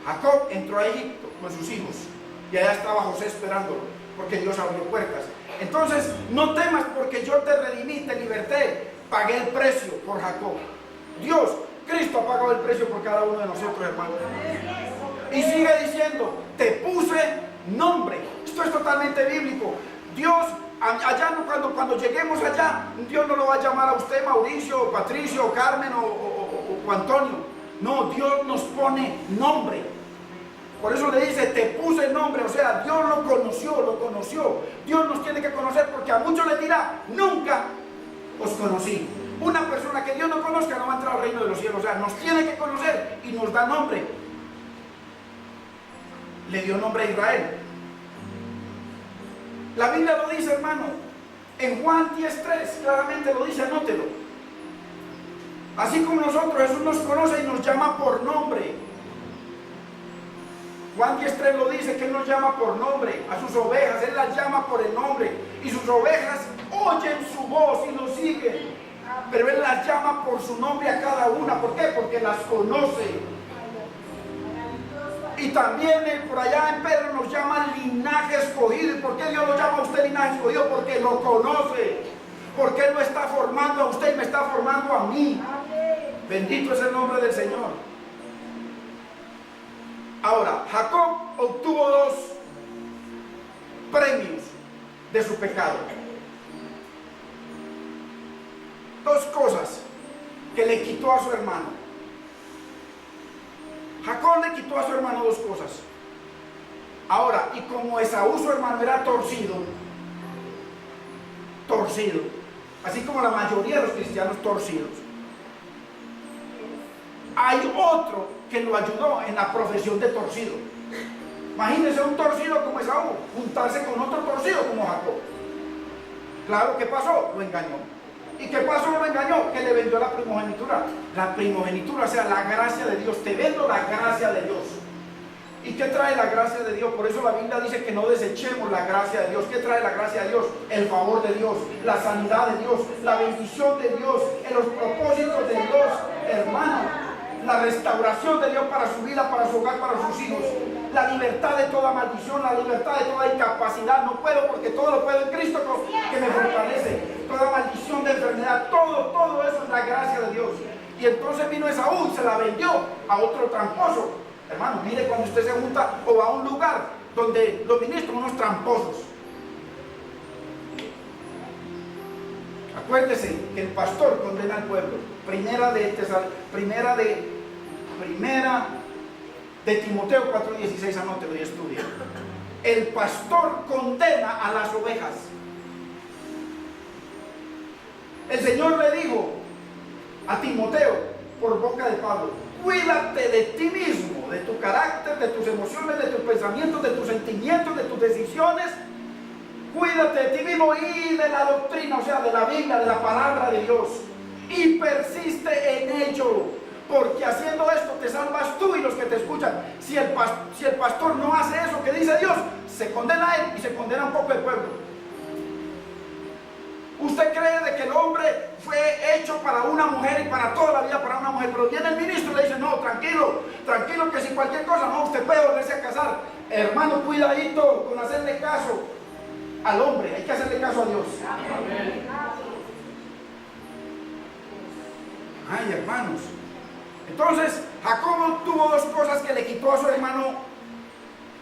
Jacob entró a Egipto con sus hijos y allá estaba José esperándolo, porque Dios abrió puertas. Entonces, no temas porque yo te redimí, te liberté, pagué el precio por Jacob. Dios, Cristo ha pagado el precio por cada uno de nosotros, hermanos. Y sigue diciendo, te puse nombre. Esto es totalmente bíblico. Dios, allá cuando lleguemos allá, Dios no lo va a llamar a usted Mauricio, o Patricio, o Carmen, o Antonio. No, Dios nos pone nombre. Por eso le dice, te puse nombre. O sea, Dios lo conoció. Dios nos tiene que conocer, porque a muchos les dirá, nunca os conocí. Una persona que Dios no conozca no va a entrar al reino de los cielos. O sea, nos tiene que conocer y nos da nombre. Le dio nombre a Israel. La Biblia lo dice, hermano. En Juan 10:3 claramente lo dice, anótelo. Así como nosotros, Jesús nos conoce y nos llama por nombre. Juan 10:3 lo dice, que Él nos llama por nombre. A sus ovejas, Él las llama por el nombre. Y sus ovejas oyen su voz y lo siguen. Pero Él las llama por su nombre a cada una. ¿Por qué? Porque las conoce. Y también por allá en Pedro nos llama linaje escogido. ¿Y por qué Dios lo llama a usted linaje escogido? Porque lo conoce. Porque Él lo está formando a usted y me está formando a mí. Bendito es el nombre del Señor. Ahora, Jacob obtuvo dos premios de su pecado. Dos cosas que le quitó a su hermano. Jacob le quitó a su hermano dos cosas. Ahora, y como Esaú su hermano era torcido, así como la mayoría de los cristianos torcidos, hay otro que lo ayudó en la profesión de torcido. Imagínense un torcido como Esaú juntarse con otro torcido como Jacob. Claro, ¿qué pasó? Lo engañó. ¿Y qué pasó? Lo engañó, que le vendió la primogenitura. La primogenitura, o sea, la gracia de Dios. Te vendo la gracia de Dios. ¿Y qué trae la gracia de Dios? Por eso la Biblia dice que no desechemos la gracia de Dios. ¿Qué trae la gracia de Dios? El favor de Dios, la sanidad de Dios, la bendición de Dios, los propósitos de Dios, hermano. La restauración de Dios para su vida, para su hogar, para sus hijos. La libertad de toda maldición, la libertad de toda incapacidad. No puedo porque todo lo puedo en Cristo que me fortalece. Toda maldición de enfermedad, todo eso es la gracia de Dios. Y entonces vino Esaú, se la vendió a otro tramposo. Hermano, mire cuando usted se junta o va a un lugar donde los ministros son unos tramposos. Acuérdese que el pastor condena al pueblo. Primera de Timoteo 4:16, anótelo y estudia. El pastor condena a las ovejas. El Señor le dijo a Timoteo por boca de Pablo: cuídate de ti mismo, de tu carácter, de tus emociones, de tus pensamientos, de tus sentimientos, de tus decisiones. Cuídate de ti mismo y de la doctrina, o sea, de la Biblia, de la palabra de Dios. Y persiste en ello, porque haciendo esto te salvas tú y los que te escuchan. Si el pastor no hace eso que dice Dios, se condena a él y se condena un poco el pueblo. Usted cree de que el hombre fue hecho para una mujer y para toda la vida para una mujer, pero viene el ministro y le dice: no, tranquilo, que si cualquier cosa, no, usted puede volverse a casar. Hermano, cuidadito con hacerle caso al hombre, hay que hacerle caso a Dios. Amén. Ay, hermanos. Entonces, Jacobo tuvo dos cosas que le quitó a su hermano,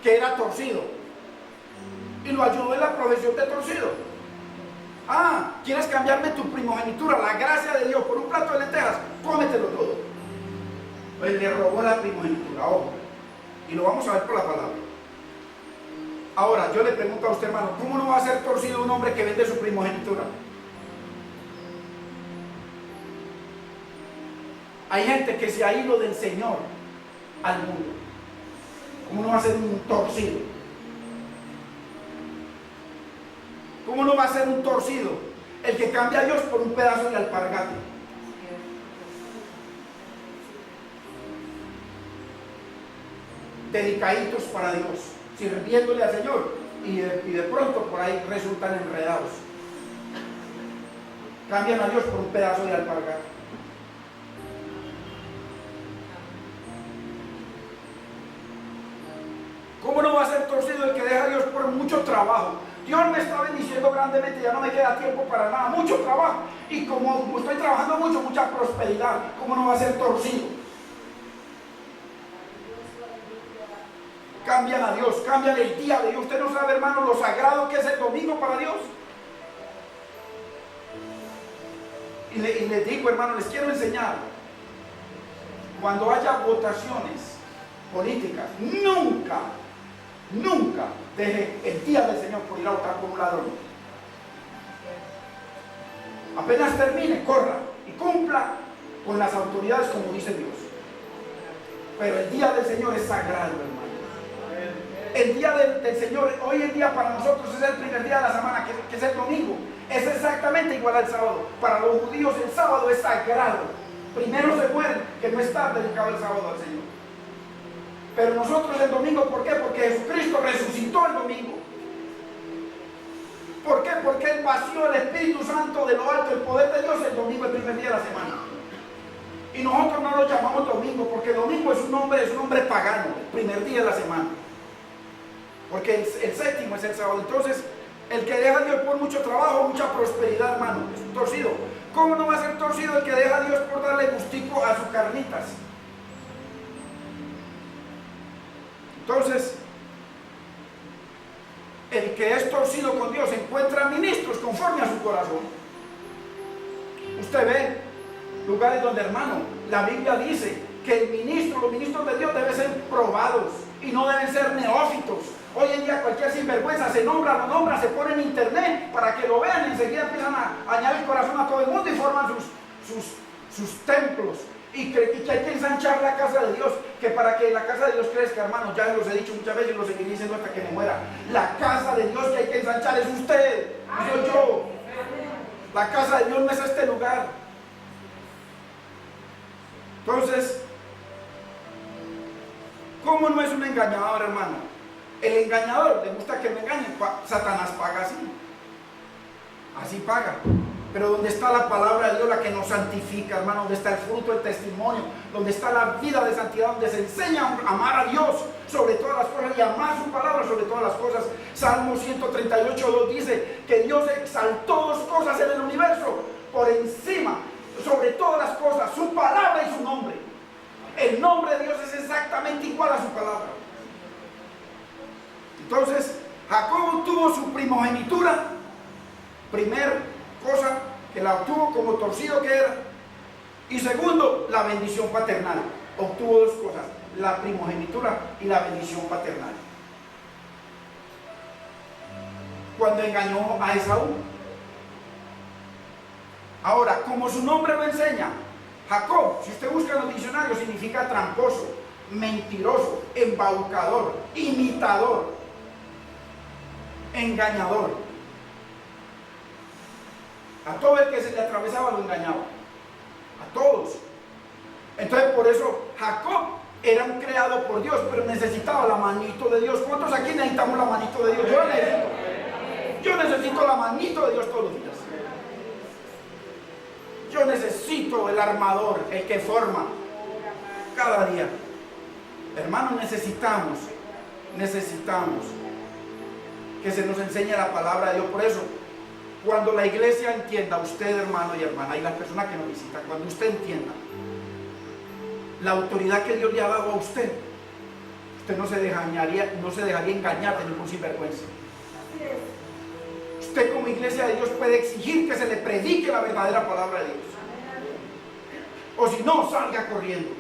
que era torcido, y lo ayudó en la profesión de torcido. Ah, ¿quieres cambiarme tu primogenitura, la gracia de Dios, por un plato de lentejas? Cómetelo todo. Pues le robó la primogenitura, ojo. Y lo vamos a ver por la palabra. Ahora, yo le pregunto a usted, hermano, ¿cómo no va a ser torcido un hombre que vende su primogenitura? Hay gente que se ha ido del Señor al mundo. ¿Cómo no va a ser un torcido? ¿Cómo no va a ser un torcido el que cambia a Dios por un pedazo de alpargate? Dedicaditos para Dios, sirviéndole al Señor, y de pronto por ahí resultan enredados. Cambian a Dios por un pedazo de alpargate. ¿Cómo no va a ser torcido el que deja a Dios por mucho trabajo? Dios me está bendiciendo grandemente, ya no me queda tiempo para nada, mucho trabajo. Y como estoy trabajando mucho, mucha prosperidad. ¿Cómo no va a ser torcido? Cambian a Dios, cambian el día de Dios. Usted no sabe, hermano, lo sagrado que es el domingo para Dios. Y les digo, hermano, les quiero enseñar. Cuando haya votaciones políticas, nunca deje el día del Señor por ir a votar como un ladrón. Apenas termine, corra y cumpla con las autoridades como dice Dios. Pero el día del Señor es sagrado, hermano. El día del Señor, hoy en día para nosotros es el primer día de la semana, que es el domingo. Es exactamente igual al sábado. Para los judíos el sábado es sagrado. Primero se muere, que no está dedicado el sábado al Señor. Pero nosotros el domingo, ¿por qué? Porque Jesucristo resucitó el domingo. ¿Por qué? Porque Él vació el Espíritu Santo de lo alto, el poder de Dios, el domingo, el primer día de la semana. Y nosotros no lo llamamos domingo, porque domingo es un nombre pagano, el primer día de la semana. Porque el séptimo es el sábado. Entonces, el que deja a Dios por mucho trabajo, mucha prosperidad, hermano, es un torcido. ¿Cómo no va a ser torcido el que deja a Dios por darle gustico a sus carnitas? Entonces, el que es torcido con Dios encuentra ministros conforme a su corazón. Usted ve lugares donde, hermano, la Biblia dice que los ministros de Dios deben ser probados y no deben ser neófitos. Hoy en día cualquier sinvergüenza se nombra, se pone en internet para que lo vean, y enseguida empiezan a añadir corazón a todo el mundo y forman sus templos. Y que hay que ensanchar la casa de Dios, que para que la casa de Dios crezca, hermanos, ya los he dicho muchas veces y lo seguiré diciendo hasta que me muera. La casa de Dios que hay que ensanchar es usted, no soy yo. La casa de Dios no es este lugar. Entonces, ¿cómo no es un engañador, hermano? El engañador, le gusta que me engañen. Satanás paga así. Así paga. Pero donde está la palabra de Dios, la que nos santifica, hermano, donde está el fruto del testimonio, donde está la vida de santidad, donde se enseña a amar a Dios sobre todas las cosas y amar su palabra sobre todas las cosas. Salmo 138:2 dice que Dios exaltó dos cosas en el universo por encima, sobre todas las cosas, su palabra y su nombre. El nombre de Dios es exactamente igual a su palabra. Entonces, Jacob tuvo su primogenitura, primer cosa que la obtuvo como torcido que era, y segundo, la bendición paternal. Obtuvo dos cosas, la primogenitura y la bendición paternal. Cuando engañó a Esaú. Ahora, como su nombre lo enseña, Jacob, si usted busca en los diccionarios, significa tramposo, mentiroso, embaucador, imitador, engañador. A todo el que se le atravesaba lo engañaba. A todos. Entonces por eso Jacob era un creado por Dios, pero necesitaba la manito de Dios. ¿Cuántos aquí necesitamos la manito de Dios? Yo la necesito. Yo necesito la manito de Dios todos los días. Yo necesito el armador, el que forma cada día. Hermanos, necesitamos que se nos enseñe la palabra de Dios. Por eso, cuando la iglesia entienda, usted hermano y hermana, y las personas que nos visitan, cuando usted entienda la autoridad que Dios le ha dado a usted, usted no se dejaría engañar de ningún sinvergüenza. Usted como iglesia de Dios puede exigir que se le predique la verdadera palabra de Dios. O si no, salga corriendo.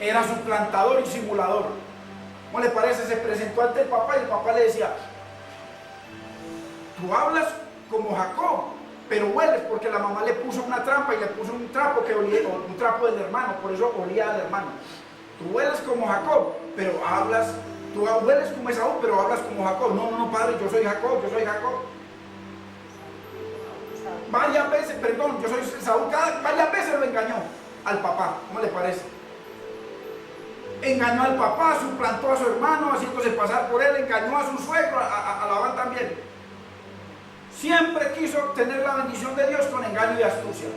Era suplantador y simulador. ¿Cómo le parece? Se presentó ante el papá y el papá le decía: tú hablas como Jacob, pero hueles, porque la mamá le puso una trampa y le puso un trapo que olía, un trapo del hermano, por eso olía al hermano. Tú hueles como Jacob, pero hablas, tú hueles como Esaú, pero hablas como Jacob. No, padre, yo soy Jacob. Varias veces, perdón, yo soy Esaú, varias veces lo engañó al papá. ¿Cómo le parece? Engañó al papá, suplantó a su hermano, haciéndose pasar por él, engañó a su suegro, a Labán también. Siempre quiso obtener la bendición de Dios con engaño y astucia.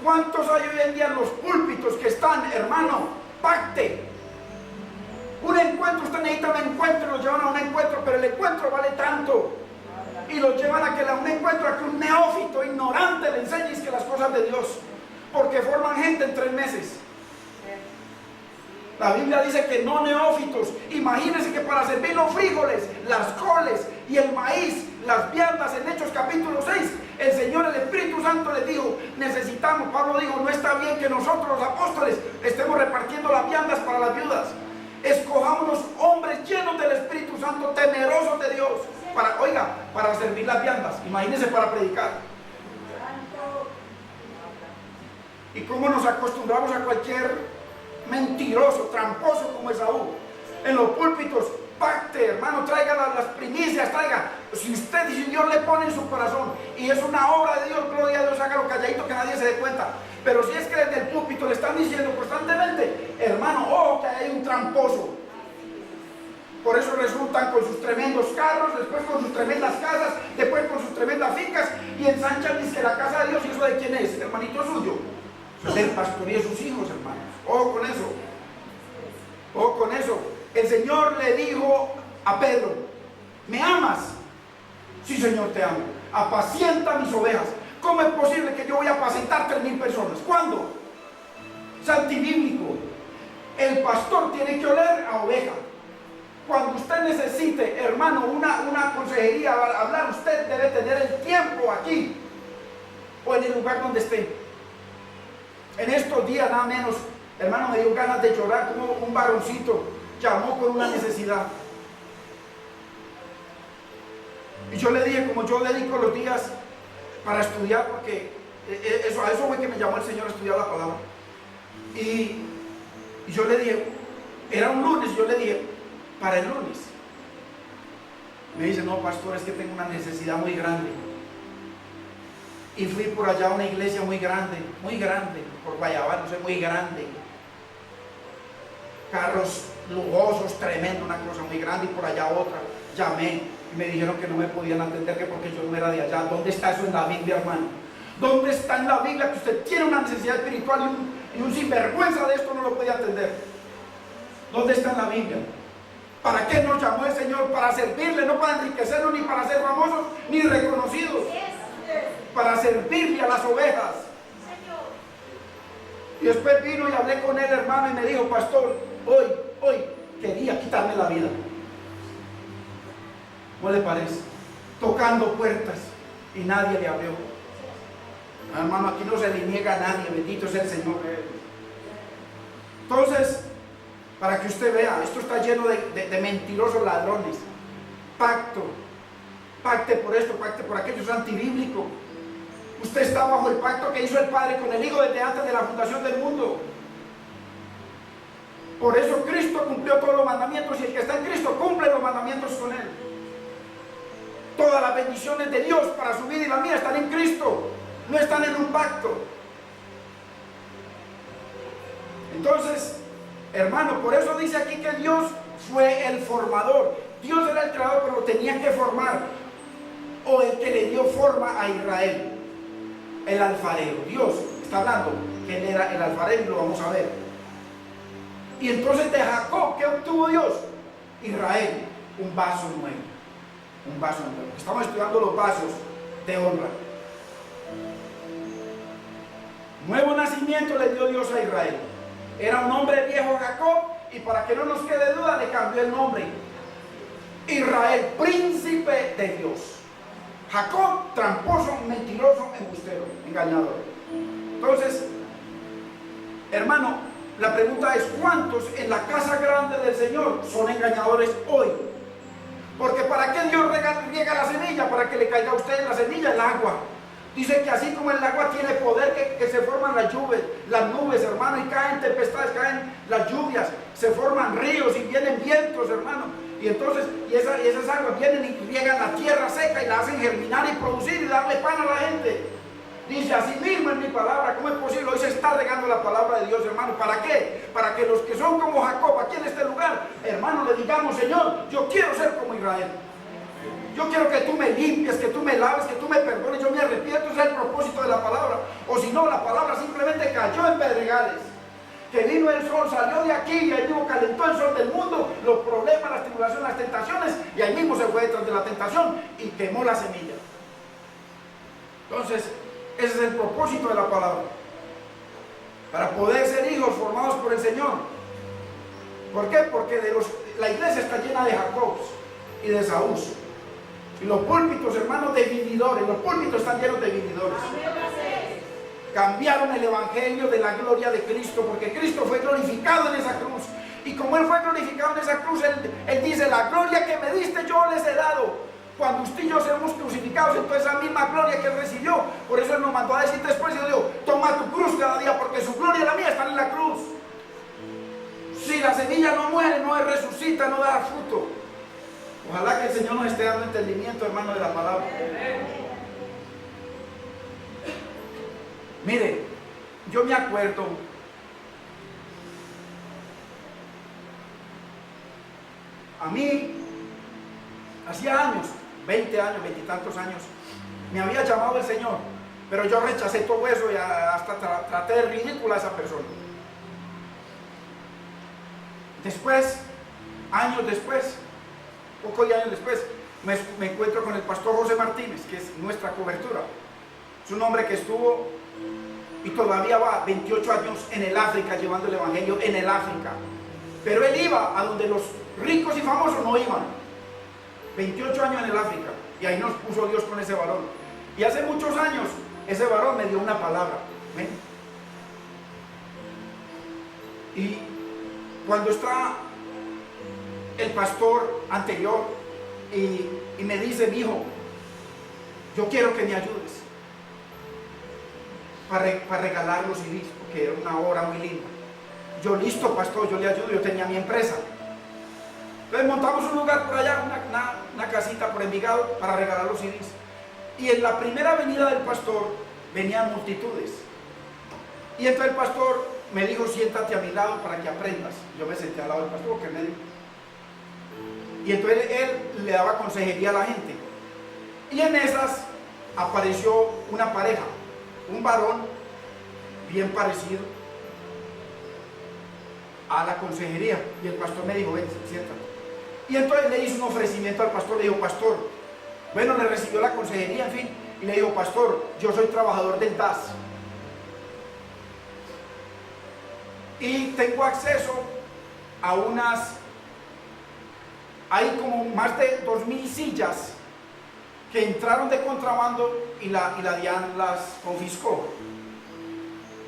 ¿Cuántos hay hoy en día en los púlpitos que están, hermano, pacte? Un encuentro, usted necesita un encuentro, los llevan a un encuentro, pero el encuentro vale tanto. Y los llevan a que un encuentro, a que un neófito, ignorante, le enseñes que las cosas de Dios. Porque forman gente en 3 meses. La Biblia dice que no neófitos. Imagínense que para servir los frijoles, las coles y el maíz, las viandas, en Hechos capítulo 6, el Señor, el Espíritu Santo les dijo, necesitamos, Pablo dijo, no está bien que nosotros los apóstoles estemos repartiendo las viandas para las viudas. Escojámonos hombres llenos del Espíritu Santo, temerosos de Dios, para servir las viandas. Imagínense, para predicar. Y cómo nos acostumbramos a cualquier mentiroso, tramposo como Esaú. En los púlpitos, pacte, hermano, traiga las primicias, traiga. Si Dios le pone en su corazón y es una obra de Dios, gloria a Dios, hágalo calladito que nadie se dé cuenta. Pero si es que desde el púlpito le están diciendo constantemente, hermano, ojo que hay un tramposo. Por eso resultan con sus tremendos carros, después con sus tremendas casas, después con sus tremendas fincas y ensanchan dice que la casa de Dios. ¿Y eso de quién es? Hermanito suyo. Del pastor y de sus hijos, hermanos. Ojo con eso. Ojo con eso. El Señor le dijo a Pedro: ¿me amas? Sí, Señor, te amo. Apacienta mis ovejas. ¿Cómo es posible que yo voy a apacentar 3,000 personas? ¿Cuándo? Es antibíblico. El pastor tiene que oler a oveja. Cuando usted necesite, hermano, una consejería, hablar, usted debe tener el tiempo aquí o en el lugar donde esté. En estos días, nada menos, hermano, me dio ganas de llorar, como un varoncito llamó con una necesidad. Y yo le dije, como yo dedico los días para estudiar, porque a eso fue que me llamó el Señor a estudiar la palabra. Y yo le dije, era un lunes, yo le dije, para el lunes, Me dice, no, pastor, es que tengo una necesidad muy grande. Y fui por allá a una iglesia muy grande, por Guayabal, no sé, muy grande. Carros lujosos, tremendo, una cosa muy grande, y por allá otra. Llamé y me dijeron que no me podían atender, que porque yo no era de allá. ¿Dónde está eso en la Biblia, hermano? ¿Dónde está en la Biblia que usted tiene una necesidad espiritual y un sinvergüenza de esto no lo puede atender? ¿Dónde está en la Biblia? ¿Para qué nos llamó el Señor? Para servirle, no para enriquecernos, ni para ser famosos, ni reconocidos. Para servirle a las ovejas. Y después vino y hablé con él, hermano, y me dijo, pastor, hoy quería quitarme la vida. ¿Cómo le parece? Tocando puertas y nadie le abrió. Hermano, aquí no se le niega a nadie, bendito sea el Señor. Entonces, para que usted vea, esto está lleno de mentirosos ladrones. Pacte por esto, pacte por aquello, es antibíblico. Usted está bajo el pacto que hizo el Padre con el Hijo desde antes de la fundación del mundo. Por eso Cristo cumplió todos los mandamientos, y el que está en Cristo cumple los mandamientos con él. Todas las bendiciones de Dios para su vida y la mía están en Cristo, no están en un pacto. Entonces, hermano, por eso dice aquí que Dios fue el formador. Dios era el creador, pero lo tenía que formar, o el que le dio forma a Israel, el alfarero. Dios está hablando que él era el alfarero, y lo vamos a ver. Y entonces de Jacob, ¿qué obtuvo Dios? Israel, un vaso nuevo. Un vaso nuevo. Estamos estudiando los vasos de honra. Nuevo nacimiento le dio Dios a Israel. Era un hombre viejo Jacob, y para que no nos quede duda le cambió el nombre. Israel, príncipe de Dios. Jacob, tramposo, mentiroso, embustero, engañador. Entonces, hermano, la pregunta es, ¿cuántos en la casa grande del Señor son engañadores hoy? Porque ¿para qué Dios riega la semilla? Para que le caiga a usted en la semilla el agua. Dice que así como el agua tiene poder, que se forman las nubes, hermano, y caen tempestades, caen las lluvias, se forman ríos y vienen vientos, hermano. Y entonces, esas aguas vienen y riegan la tierra seca y la hacen germinar y producir y darle pan a la gente. Dice, así mismo en mi palabra. ¿Cómo es posible? Hoy se está regando la palabra de Dios, hermano. ¿Para qué? Para que los que son como Jacob aquí en este lugar, hermano, le digamos, Señor, yo quiero ser como Israel. Yo quiero que tú me limpies, que tú me laves, que tú me perdones. Yo me arrepiento, ese es el propósito de la palabra. O si no, la palabra simplemente cayó en pedregales. Que vino el sol, salió de aquí y ahí mismo calentó el sol del mundo, los problemas, las tribulaciones, las tentaciones, y ahí mismo se fue detrás de la tentación y quemó la semilla. Entonces, ese es el propósito de la palabra, para poder ser hijos formados por el Señor. ¿Por qué? Porque la iglesia está llena de Jacobs y de Saúl, y los púlpitos, hermanos, de vividores. Los púlpitos están llenos de vividores. Cambiaron el evangelio de la gloria de Cristo, porque Cristo fue glorificado en esa cruz, y como Él fue glorificado en esa cruz, Él dice, la gloria que me diste yo les he dado. Cuando usted y yo seamos crucificados, entonces esa misma gloria que Él recibió, por eso Él nos mandó a decir después, y dijo, toma tu cruz cada día, porque su gloria y la mía están en la cruz. Si la semilla no muere, no resucita, no da fruto. Ojalá que el Señor nos esté dando entendimiento, hermano, de la palabra. Mire, yo me acuerdo a mí, hacía años, 20 años, 20 y tantos años, me había llamado el Señor, pero yo rechacé todo eso y hasta traté de ridícula a esa persona. Después, años después, pocos años después, me encuentro con el pastor José Martínez, que es nuestra cobertura. Es un hombre que estuvo y todavía va 28 años en el África, llevando el evangelio en el África. Pero él iba a donde los ricos y famosos no iban. 28 años en el África, y ahí nos puso Dios con ese varón. Y hace muchos años ese varón me dio una palabra. ¿Ven? Y cuando está el pastor anterior y me dice, mi hijo, yo quiero que me ayudes para regalar los CDs, porque era una obra muy linda. Yo, listo, pastor, yo le ayudo. Yo tenía mi empresa. Entonces montamos un lugar por allá, una casita por Envigado para regalar los CDs. Y en la primera venida del pastor venían multitudes. Y entonces el pastor me dijo, siéntate a mi lado para que aprendas. Yo me senté al lado del pastor porque me dijo. Y entonces él le daba consejería a la gente. Y en esas apareció una pareja, un varón bien parecido a la consejería. Y el pastor me dijo, ven, siéntate. Y entonces le hizo un ofrecimiento al pastor. Le dijo, pastor, bueno, le recibió la consejería, en fin. Y le dijo, pastor, yo soy trabajador del DAS. Y tengo acceso a hay como más de 2000 sillas que entraron de contrabando y la DIAN las confiscó.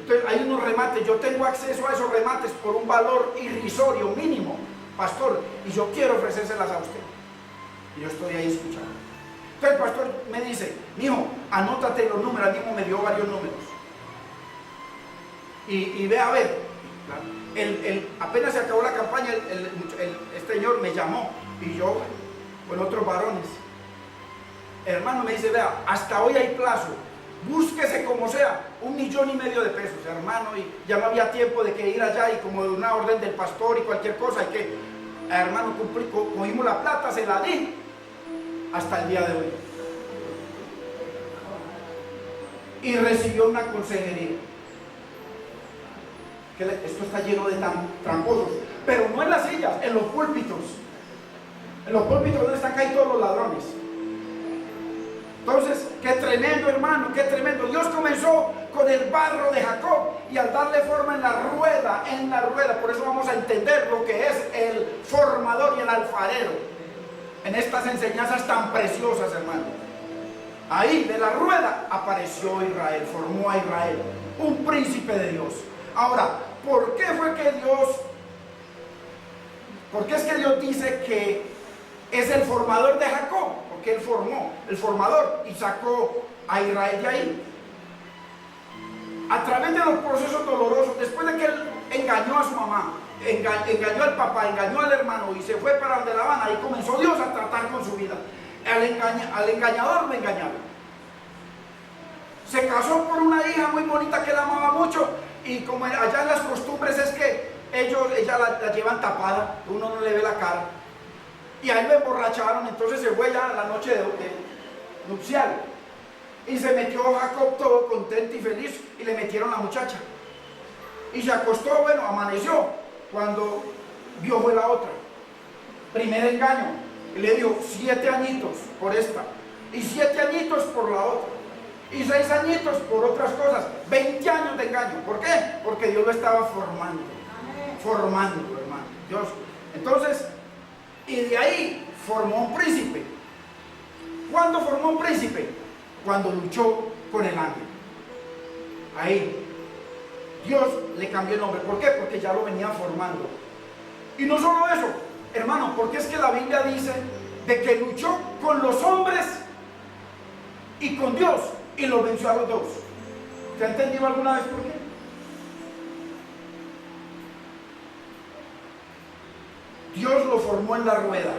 Entonces hay unos remates, yo tengo acceso a esos remates por un valor irrisorio mínimo, pastor, y yo quiero ofrecérselas a usted. Y yo estoy ahí escuchando. Entonces el pastor me dice, mijo, anótate los números. Al mismo me dio varios números. Y ve a ver, apenas se acabó la campaña, este señor me llamó y yo con otros varones. El hermano me dice, vea, hasta hoy hay plazo, búsquese como sea, 1,5 millones de pesos, hermano, y ya no había tiempo de que ir allá y como de una orden del pastor y cualquier cosa, hay que, hermano, cogimos la plata, se la di, hasta el día de hoy. Y recibió una consejería. Que esto está lleno de tramposos, pero no en las sillas, en los púlpitos. En los púlpitos donde están ahí todos los ladrones. Entonces, qué tremendo, hermano, qué tremendo. Dios comenzó con el barro de Jacob y al darle forma en la rueda, por eso vamos a entender lo que es el formador y el alfarero en estas enseñanzas tan preciosas, hermano. Ahí de la rueda apareció Israel, formó a Israel, un príncipe de Dios. Ahora, ¿por qué es que Dios dice que es el formador de Jacob? Porque él formó, el formador, y sacó a Israel de ahí. A través de los procesos dolorosos, después de que él engañó a su mamá, engañó al papá, engañó al hermano y se fue para donde La Habana, ahí comenzó Dios a tratar con su vida. Al engañador lo engañaron. Se casó por una hija muy bonita que la amaba mucho. Y como allá en las costumbres es que ella la llevan tapada, uno no le ve la cara. Y ahí lo emborracharon, entonces se fue ya la noche de nupcial. Y se metió Jacob todo contento y feliz y le metieron la muchacha. Y se acostó, bueno, amaneció cuando vio fue la otra. Primer engaño. Y le dio 7 añitos por esta. Y 7 añitos por la otra. Y 6 añitos por otras cosas, 20 años de engaño. ¿Por qué? Porque Dios lo estaba formando. Formando, hermano. Dios. Entonces, y de ahí formó un príncipe. ¿Cuándo formó un príncipe? Cuando luchó con el ángel. Ahí. Dios le cambió el nombre. ¿Por qué? Porque ya lo venía formando. Y no solo eso, hermano, porque es que la Biblia dice de que luchó con los hombres y con Dios. Y lo venció a los dos. ¿Se ha entendido alguna vez por qué? Dios lo formó en la rueda.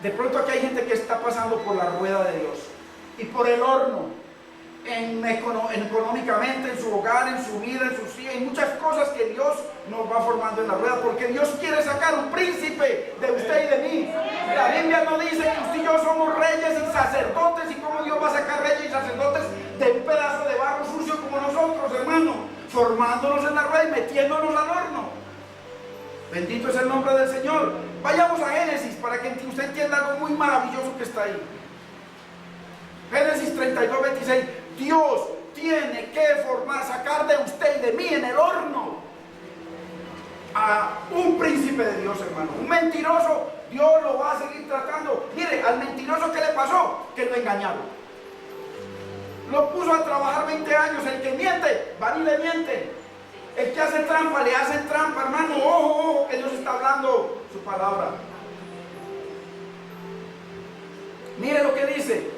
De pronto aquí hay gente que está pasando por la rueda de Dios y por el horno, económicamente, en su hogar, en su vida, en sus hijos, hay muchas cosas que Dios nos va formando en la rueda, porque Dios quiere sacar un príncipe de usted y de mí. La Biblia no dice que usted y yo somos reyes y sacerdotes, y cómo Dios va a sacar reyes y sacerdotes de un pedazo de barro sucio como nosotros, hermano, formándonos en la rueda y metiéndonos al horno. Bendito es el nombre del Señor. Vayamos a Génesis para que usted entienda algo muy maravilloso que está ahí. Génesis 32, 26. Dios tiene que formar, sacar de usted y de mí en el horno a un príncipe de Dios, hermano. Un mentiroso, Dios lo va a seguir tratando. Mire, al mentiroso, ¿qué le pasó? Que lo engañaron. Lo puso a trabajar 20 años. El que miente, van y le mienten. El que hace trampa, le hacen trampa, hermano. Ojo, ojo, que Dios está hablando su palabra. Mire lo que dice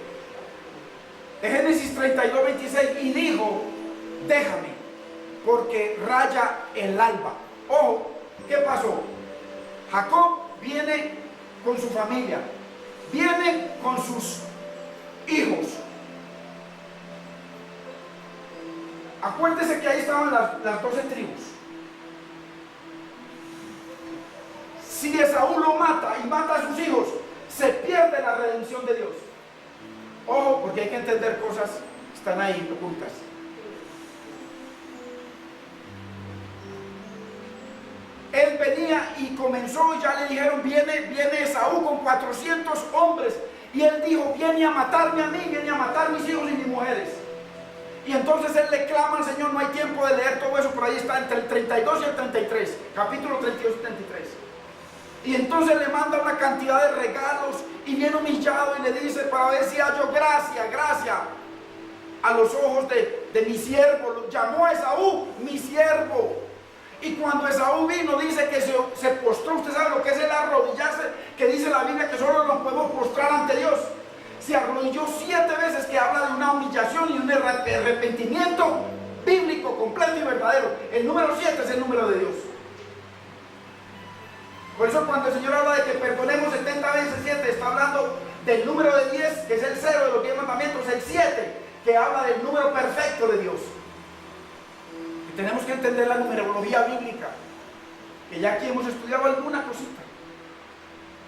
en Génesis 32, 26. Y dijo, déjame, porque raya el alba. Ojo, ¿qué pasó? Jacob viene con su familia, viene con sus hijos. Acuérdese que ahí estaban las 12 tribus. Si Esaú lo mata y mata a sus hijos, se pierde la redención de Dios. Ojo, porque hay que entender cosas que están ahí ocultas. Él venía y comenzó, ya le dijeron, viene Esaú con 400 hombres. Y él dijo, viene a matarme a mí, viene a matar a mis hijos y mis mujeres. Y entonces él le clama al Señor, no hay tiempo de leer todo eso, por ahí está entre el 32 y el 33, capítulo 32 y 33. Y entonces le manda una cantidad de regalos y viene humillado y le dice, para ver si hallo gracia a los ojos de mi siervo. Llamó a Esaú mi siervo. Y cuando Esaú vino, dice que se postró. Usted sabe lo que es el arrodillarse, que dice la Biblia que solo nos podemos postrar ante Dios. Se arrodilló 7 veces, que habla de una humillación y un arrepentimiento bíblico, completo y verdadero. El número 7 es el número de Dios. Por eso cuando el Señor habla de que perdonemos 70 veces 7, está hablando del número de 10, que es el 0 de los 10 mandamientos, el 7, que habla del número perfecto de Dios. Y tenemos que entender la numerología bíblica, que ya aquí hemos estudiado alguna cosita.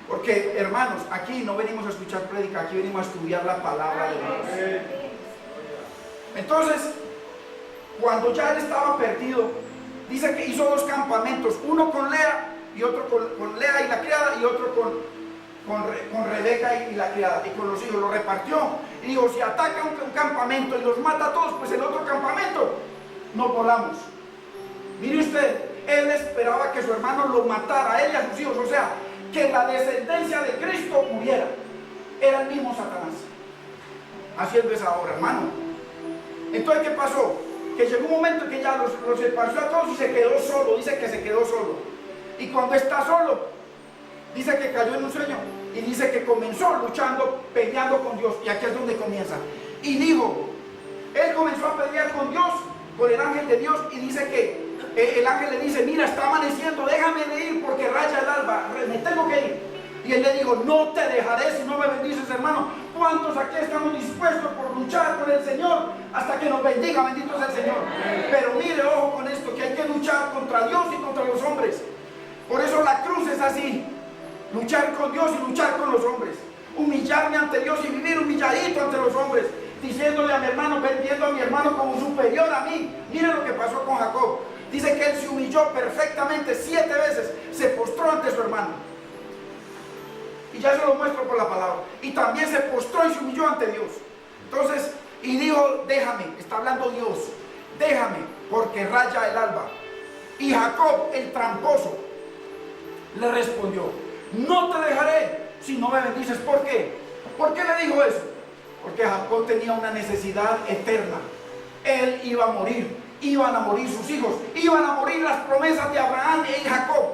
Porque, hermanos, aquí no venimos a escuchar prédica, aquí venimos a estudiar la palabra de Dios. Entonces, cuando ya él estaba perdido, dice que hizo 2 campamentos, uno con Lea y otro con Lea y la criada, y otro con Rebeca y la criada, y con los hijos. Lo repartió y dijo, si ataca un campamento y los mata a todos, pues el otro campamento nos volamos. Mire usted, él esperaba que su hermano lo matara, a él y a sus hijos, o sea, que la descendencia de Cristo muriera. Era el mismo Satanás haciendo esa obra, hermano. Entonces, ¿qué pasó? Que llegó un momento en que ya los esparció a todos y se quedó solo. Dice que se quedó solo. Y cuando está solo, dice que cayó en un sueño y dice que comenzó luchando, peleando con Dios. Y aquí es donde comienza. Y dijo, él comenzó a pelear con Dios, con el ángel de Dios, y dice que el ángel le dice, mira, está amaneciendo, déjame de ir porque raya el alba, me tengo que ir. Y él le dijo, no te dejaré si no me bendices, hermano. ¿Cuántos aquí estamos dispuestos por luchar con el Señor hasta que nos bendiga? Bendito sea el Señor. Pero mire, ojo con esto, que hay que luchar contra Dios y contra los hombres. Por eso la cruz es así, luchar con Dios y luchar con los hombres. Humillarme ante Dios y vivir humilladito ante los hombres, diciéndole a mi hermano, viendo a mi hermano como superior a mí. Mire lo que pasó con Jacob. Dice que él se humilló perfectamente 7 veces, se postró ante su hermano. Y ya se lo muestro por la palabra. Y también se postró y se humilló ante Dios. Entonces, y dijo, déjame, está hablando Dios, déjame, porque raya el alba. Y Jacob, el tramposo, le respondió, no te dejaré si no me bendices. ¿Por qué? ¿Por qué le dijo eso? Porque Jacob tenía una necesidad eterna. Él iba a morir, iban a morir sus hijos, iban a morir las promesas de Abraham y Jacob.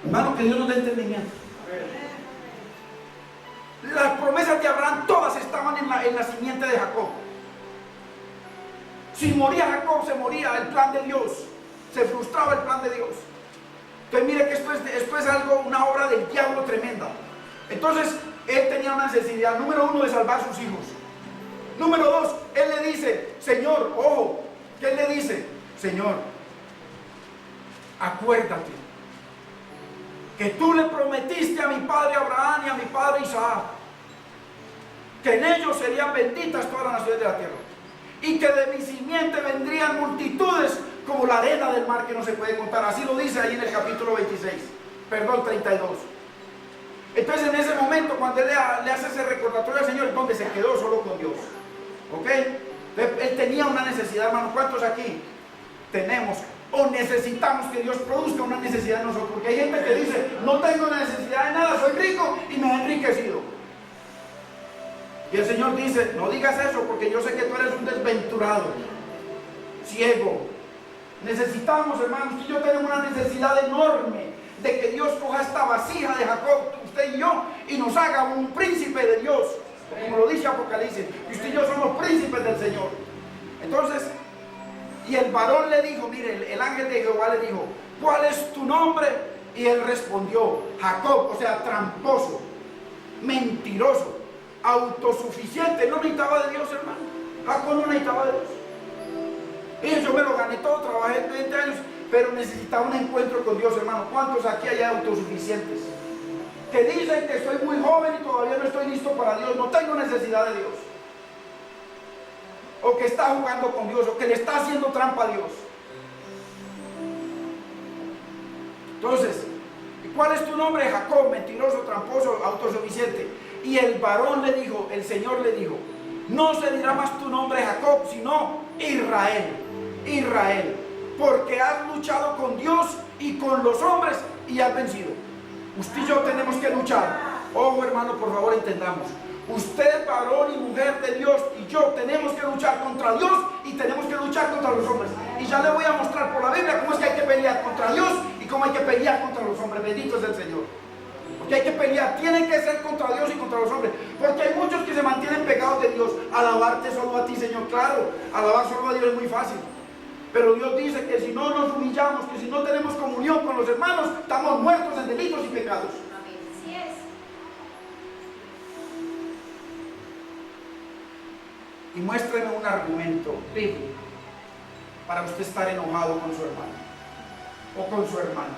Hermano, que Dios nos dé entendimiento. Las promesas de Abraham todas estaban en la simiente de Jacob. Si moría Jacob, se moría el plan de Dios, se frustraba el plan de Dios. Entonces mire que esto es algo, una obra del diablo tremenda. Entonces él tenía una necesidad, número 1, de salvar a sus hijos. Número 2, él le dice, Señor, ojo, que él le dice, Señor, acuérdate que tú le prometiste a mi padre Abraham y a mi padre Isaac que en ellos serían benditas todas las naciones de la tierra, y que de mi simiente vendrían multitudes como la arena del mar que no se puede contar. Así lo dice ahí en el capítulo 32. Entonces en ese momento, cuando él le hace ese recordatorio al Señor, donde se quedó solo con Dios. ¿Ok? Él tenía una necesidad, hermano. ¿Cuántos aquí tenemos o necesitamos que Dios produzca una necesidad en nosotros? Porque hay gente que dice, no tengo necesidad de nada, soy rico y me he enriquecido. Y el Señor dice, no digas eso, porque yo sé que tú eres un desventurado, ciego. Necesitamos, hermanos, que yo tenemos una necesidad enorme de que Dios coja esta vasija de Jacob, usted y yo, y nos haga un príncipe de Dios, como lo dice Apocalipsis. Y usted y yo somos príncipes del Señor. Entonces, y el varón le dijo, mire, el ángel de Jehová le dijo, ¿cuál es tu nombre? Y él respondió, Jacob, o sea, tramposo, mentiroso, autosuficiente. No necesitaba de Dios, hermano. Jacob no necesitaba de Dios. Y yo me lo gané todo, trabajé 20 años, pero necesitaba un encuentro con Dios, hermano. ¿Cuántos aquí hay autosuficientes? Que dicen que estoy muy joven y todavía no estoy listo para Dios, no tengo necesidad de Dios. O que está jugando con Dios, o que le está haciendo trampa a Dios. Entonces, ¿cuál es tu nombre? Jacob, mentiroso, tramposo, autosuficiente. Y el varón le dijo, el Señor le dijo, no se dirá más tu nombre Jacob, sino Israel. Israel, porque has luchado con Dios y con los hombres y has vencido. Usted y yo tenemos que luchar. Ojo, hermano, por favor, entendamos. Usted, varón y mujer de Dios, y yo tenemos que luchar contra Dios y tenemos que luchar contra los hombres. Y ya le voy a mostrar por la Biblia cómo es que hay que pelear contra Dios y cómo hay que pelear contra los hombres. Bendito es el Señor. Porque hay que pelear, tiene que ser contra Dios y contra los hombres. Porque hay muchos que se mantienen pegados de Dios. Alabarte solo a ti, Señor, claro. Alabar solo a Dios es muy fácil. Pero Dios dice que si no nos humillamos, que si no tenemos comunión con los hermanos, estamos muertos en delitos y pecados. Así es. Y muéstreme un argumento bíblico para usted estar enojado con su hermano o con su hermana.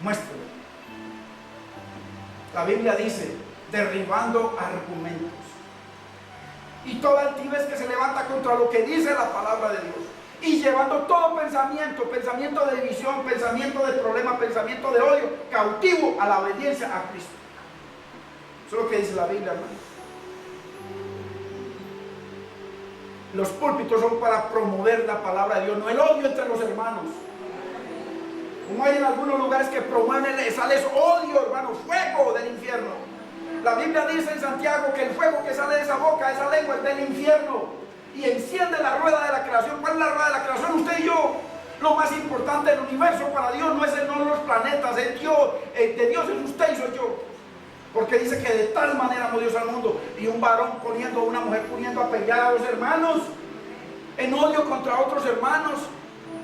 Muéstreme. La Biblia dice, derribando argumentos y toda altivez que se levanta contra lo que dice la palabra de Dios, y llevando todo pensamiento de división, pensamiento de problema, pensamiento de odio, cautivo a la obediencia a Cristo. Eso es lo que dice la Biblia, hermano. Los púlpitos son para promover la palabra de Dios, no el odio entre los hermanos. Como hay en algunos lugares que promueven, sale odio, hermano, fuego del infierno. La Biblia dice en Santiago que el fuego que sale de esa boca, esa lengua, es del infierno y enciende la rueda de la creación. ¿Cuál es la rueda de la creación? Usted y yo. Lo más importante del universo para Dios no es los planetas, es Dios. De Dios es usted y soy yo. Porque dice que de tal manera amó Dios al mundo, y un varón poniendo, una mujer poniendo a pelear a los hermanos en odio contra otros hermanos,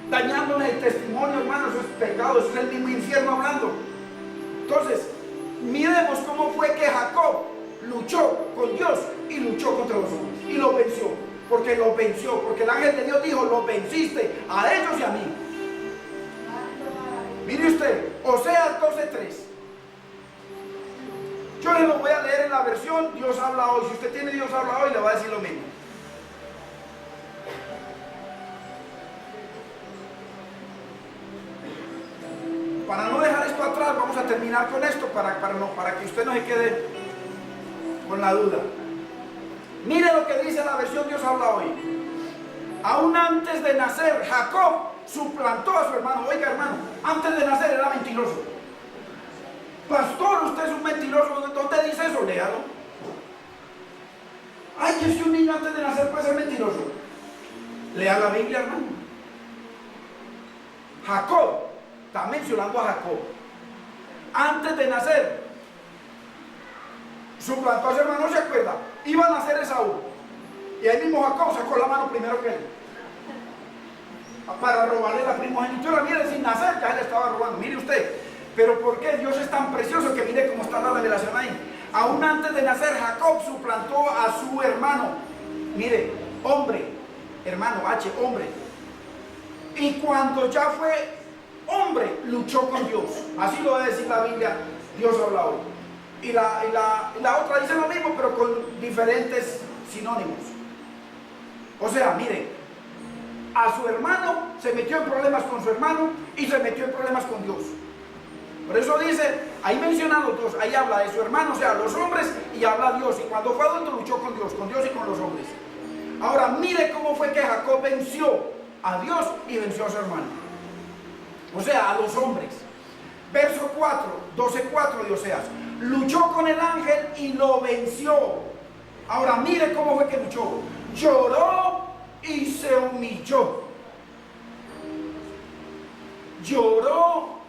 dañándole el testimonio, hermanos. Eso es pecado, eso es el mismo infierno hablando. Entonces, miremos cómo fue que Jacob luchó con Dios y luchó contra los hombres y lo venció, porque el ángel de Dios dijo, lo venciste a ellos y a mí. Mire usted, Oseas 12:3. Yo le lo voy a leer en la versión Dios habla hoy. Si usted tiene Dios habla hoy, le va a decir lo mismo. Para no dejar esto atrás, vamos a terminar con esto para que usted no se quede con la duda. Mire lo que dice la versión Dios habla hoy. Aún antes de nacer, Jacob suplantó a su hermano. Oiga, hermano, antes de nacer era mentiroso. Pastor, usted es un mentiroso. ¿Dónde dice eso? Léalo. Ay, que si un niño antes de nacer puede ser mentiroso. Lea la Biblia, hermano. Jacob, está mencionando a Jacob. Antes de nacer, suplantó a su hermano, ¿no se acuerda? Iba a nacer Esaú. Y ahí mismo Jacob sacó la mano primero que él, para robarle la primogenitura. Mire, sin nacer ya él estaba robando. Mire usted. Pero ¿por qué Dios es tan precioso? Que mire cómo está la revelación ahí. Aún antes de nacer, Jacob suplantó a su hermano. Mire, hombre, hermano H, hombre. Y cuando ya fue hombre, luchó con Dios. Así lo debe decir la Biblia, Dios habla hoy. Y la otra dice lo mismo, pero con diferentes sinónimos. O sea, mire, a su hermano se metió en problemas con su hermano y se metió en problemas con Dios. Por eso dice, ahí menciona a los dos, ahí habla de su hermano, o sea, los hombres, y habla a Dios. Y cuando fue adulto luchó con Dios y con los hombres. Ahora mire cómo fue que Jacob venció a Dios y venció a su hermano. O sea, a los hombres. Verso 4, 12:4 de Oseas. Luchó con el ángel y lo venció. Ahora mire cómo fue que luchó. Lloró y se humilló. Lloró.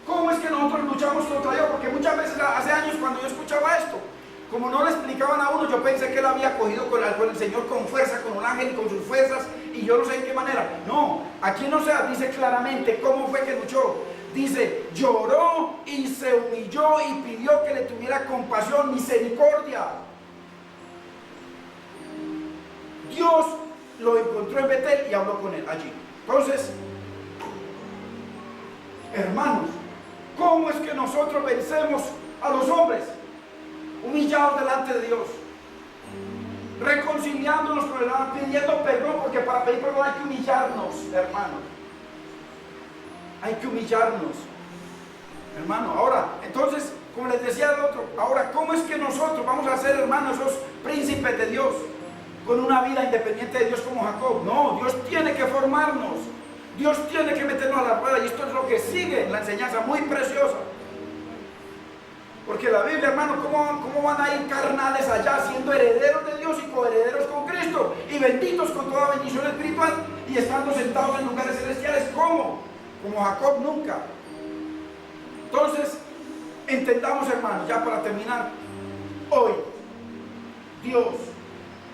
¿Cómo es que nosotros luchamos contra Dios? Porque muchas veces, hace años, cuando yo escuchaba esto, como no le explicaban a uno, yo pensé que él había cogido con el Señor con fuerza, con un ángel y con sus fuerzas, y yo no sé en qué manera. No, aquí no se dice claramente cómo fue que luchó. Dice, lloró y se humilló y pidió que le tuviera compasión, misericordia. Dios lo encontró en Betel y habló con él allí. Entonces, hermanos, ¿cómo es que nosotros vencemos a los hombres? Humillados delante de Dios, reconciliándonos con el alma, pidiendo perdón, porque para pedir perdón hay que humillarnos, hermanos. Hay que humillarnos, hermano. Ahora, entonces, como les decía el otro, ahora, ¿cómo es que nosotros vamos a ser, hermanos, esos príncipes de Dios, con una vida independiente de Dios como Jacob? No, Dios tiene que formarnos, Dios tiene que meternos a la rueda, y esto es lo que sigue en la enseñanza muy preciosa. Porque la Biblia, hermano, ¿cómo van a ir carnales allá, siendo herederos de Dios y coherederos con Cristo, y benditos con toda bendición espiritual, y estando sentados en lugares celestiales? ¿Cómo? Como Jacob nunca. Entonces, entendamos, hermanos, ya para terminar, hoy Dios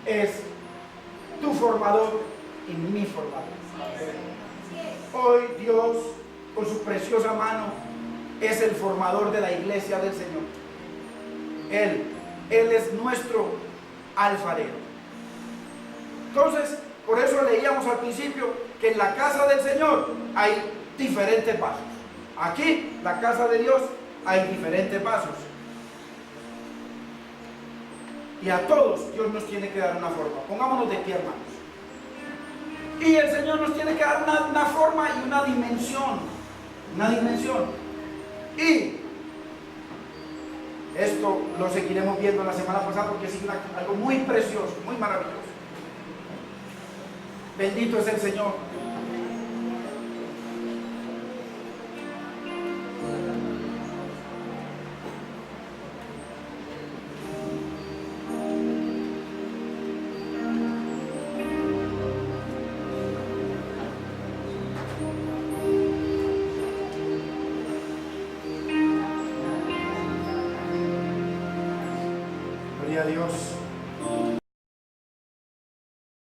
es tu formador y mi formador. Hoy Dios, con su preciosa mano, es el formador de la iglesia del Señor. Él es nuestro alfarero. Entonces, por eso leíamos al principio que en la casa del Señor hay diferentes vasos. Aquí, la casa de Dios, hay diferentes vasos. Y a todos Dios nos tiene que dar una forma. Pongámonos de pie, hermanos. Y el Señor nos tiene que dar una forma y una dimensión. Una dimensión. Y esto lo seguiremos viendo la semana pasada, porque es algo muy precioso, muy maravilloso. Bendito es el Señor. Gloria a Dios.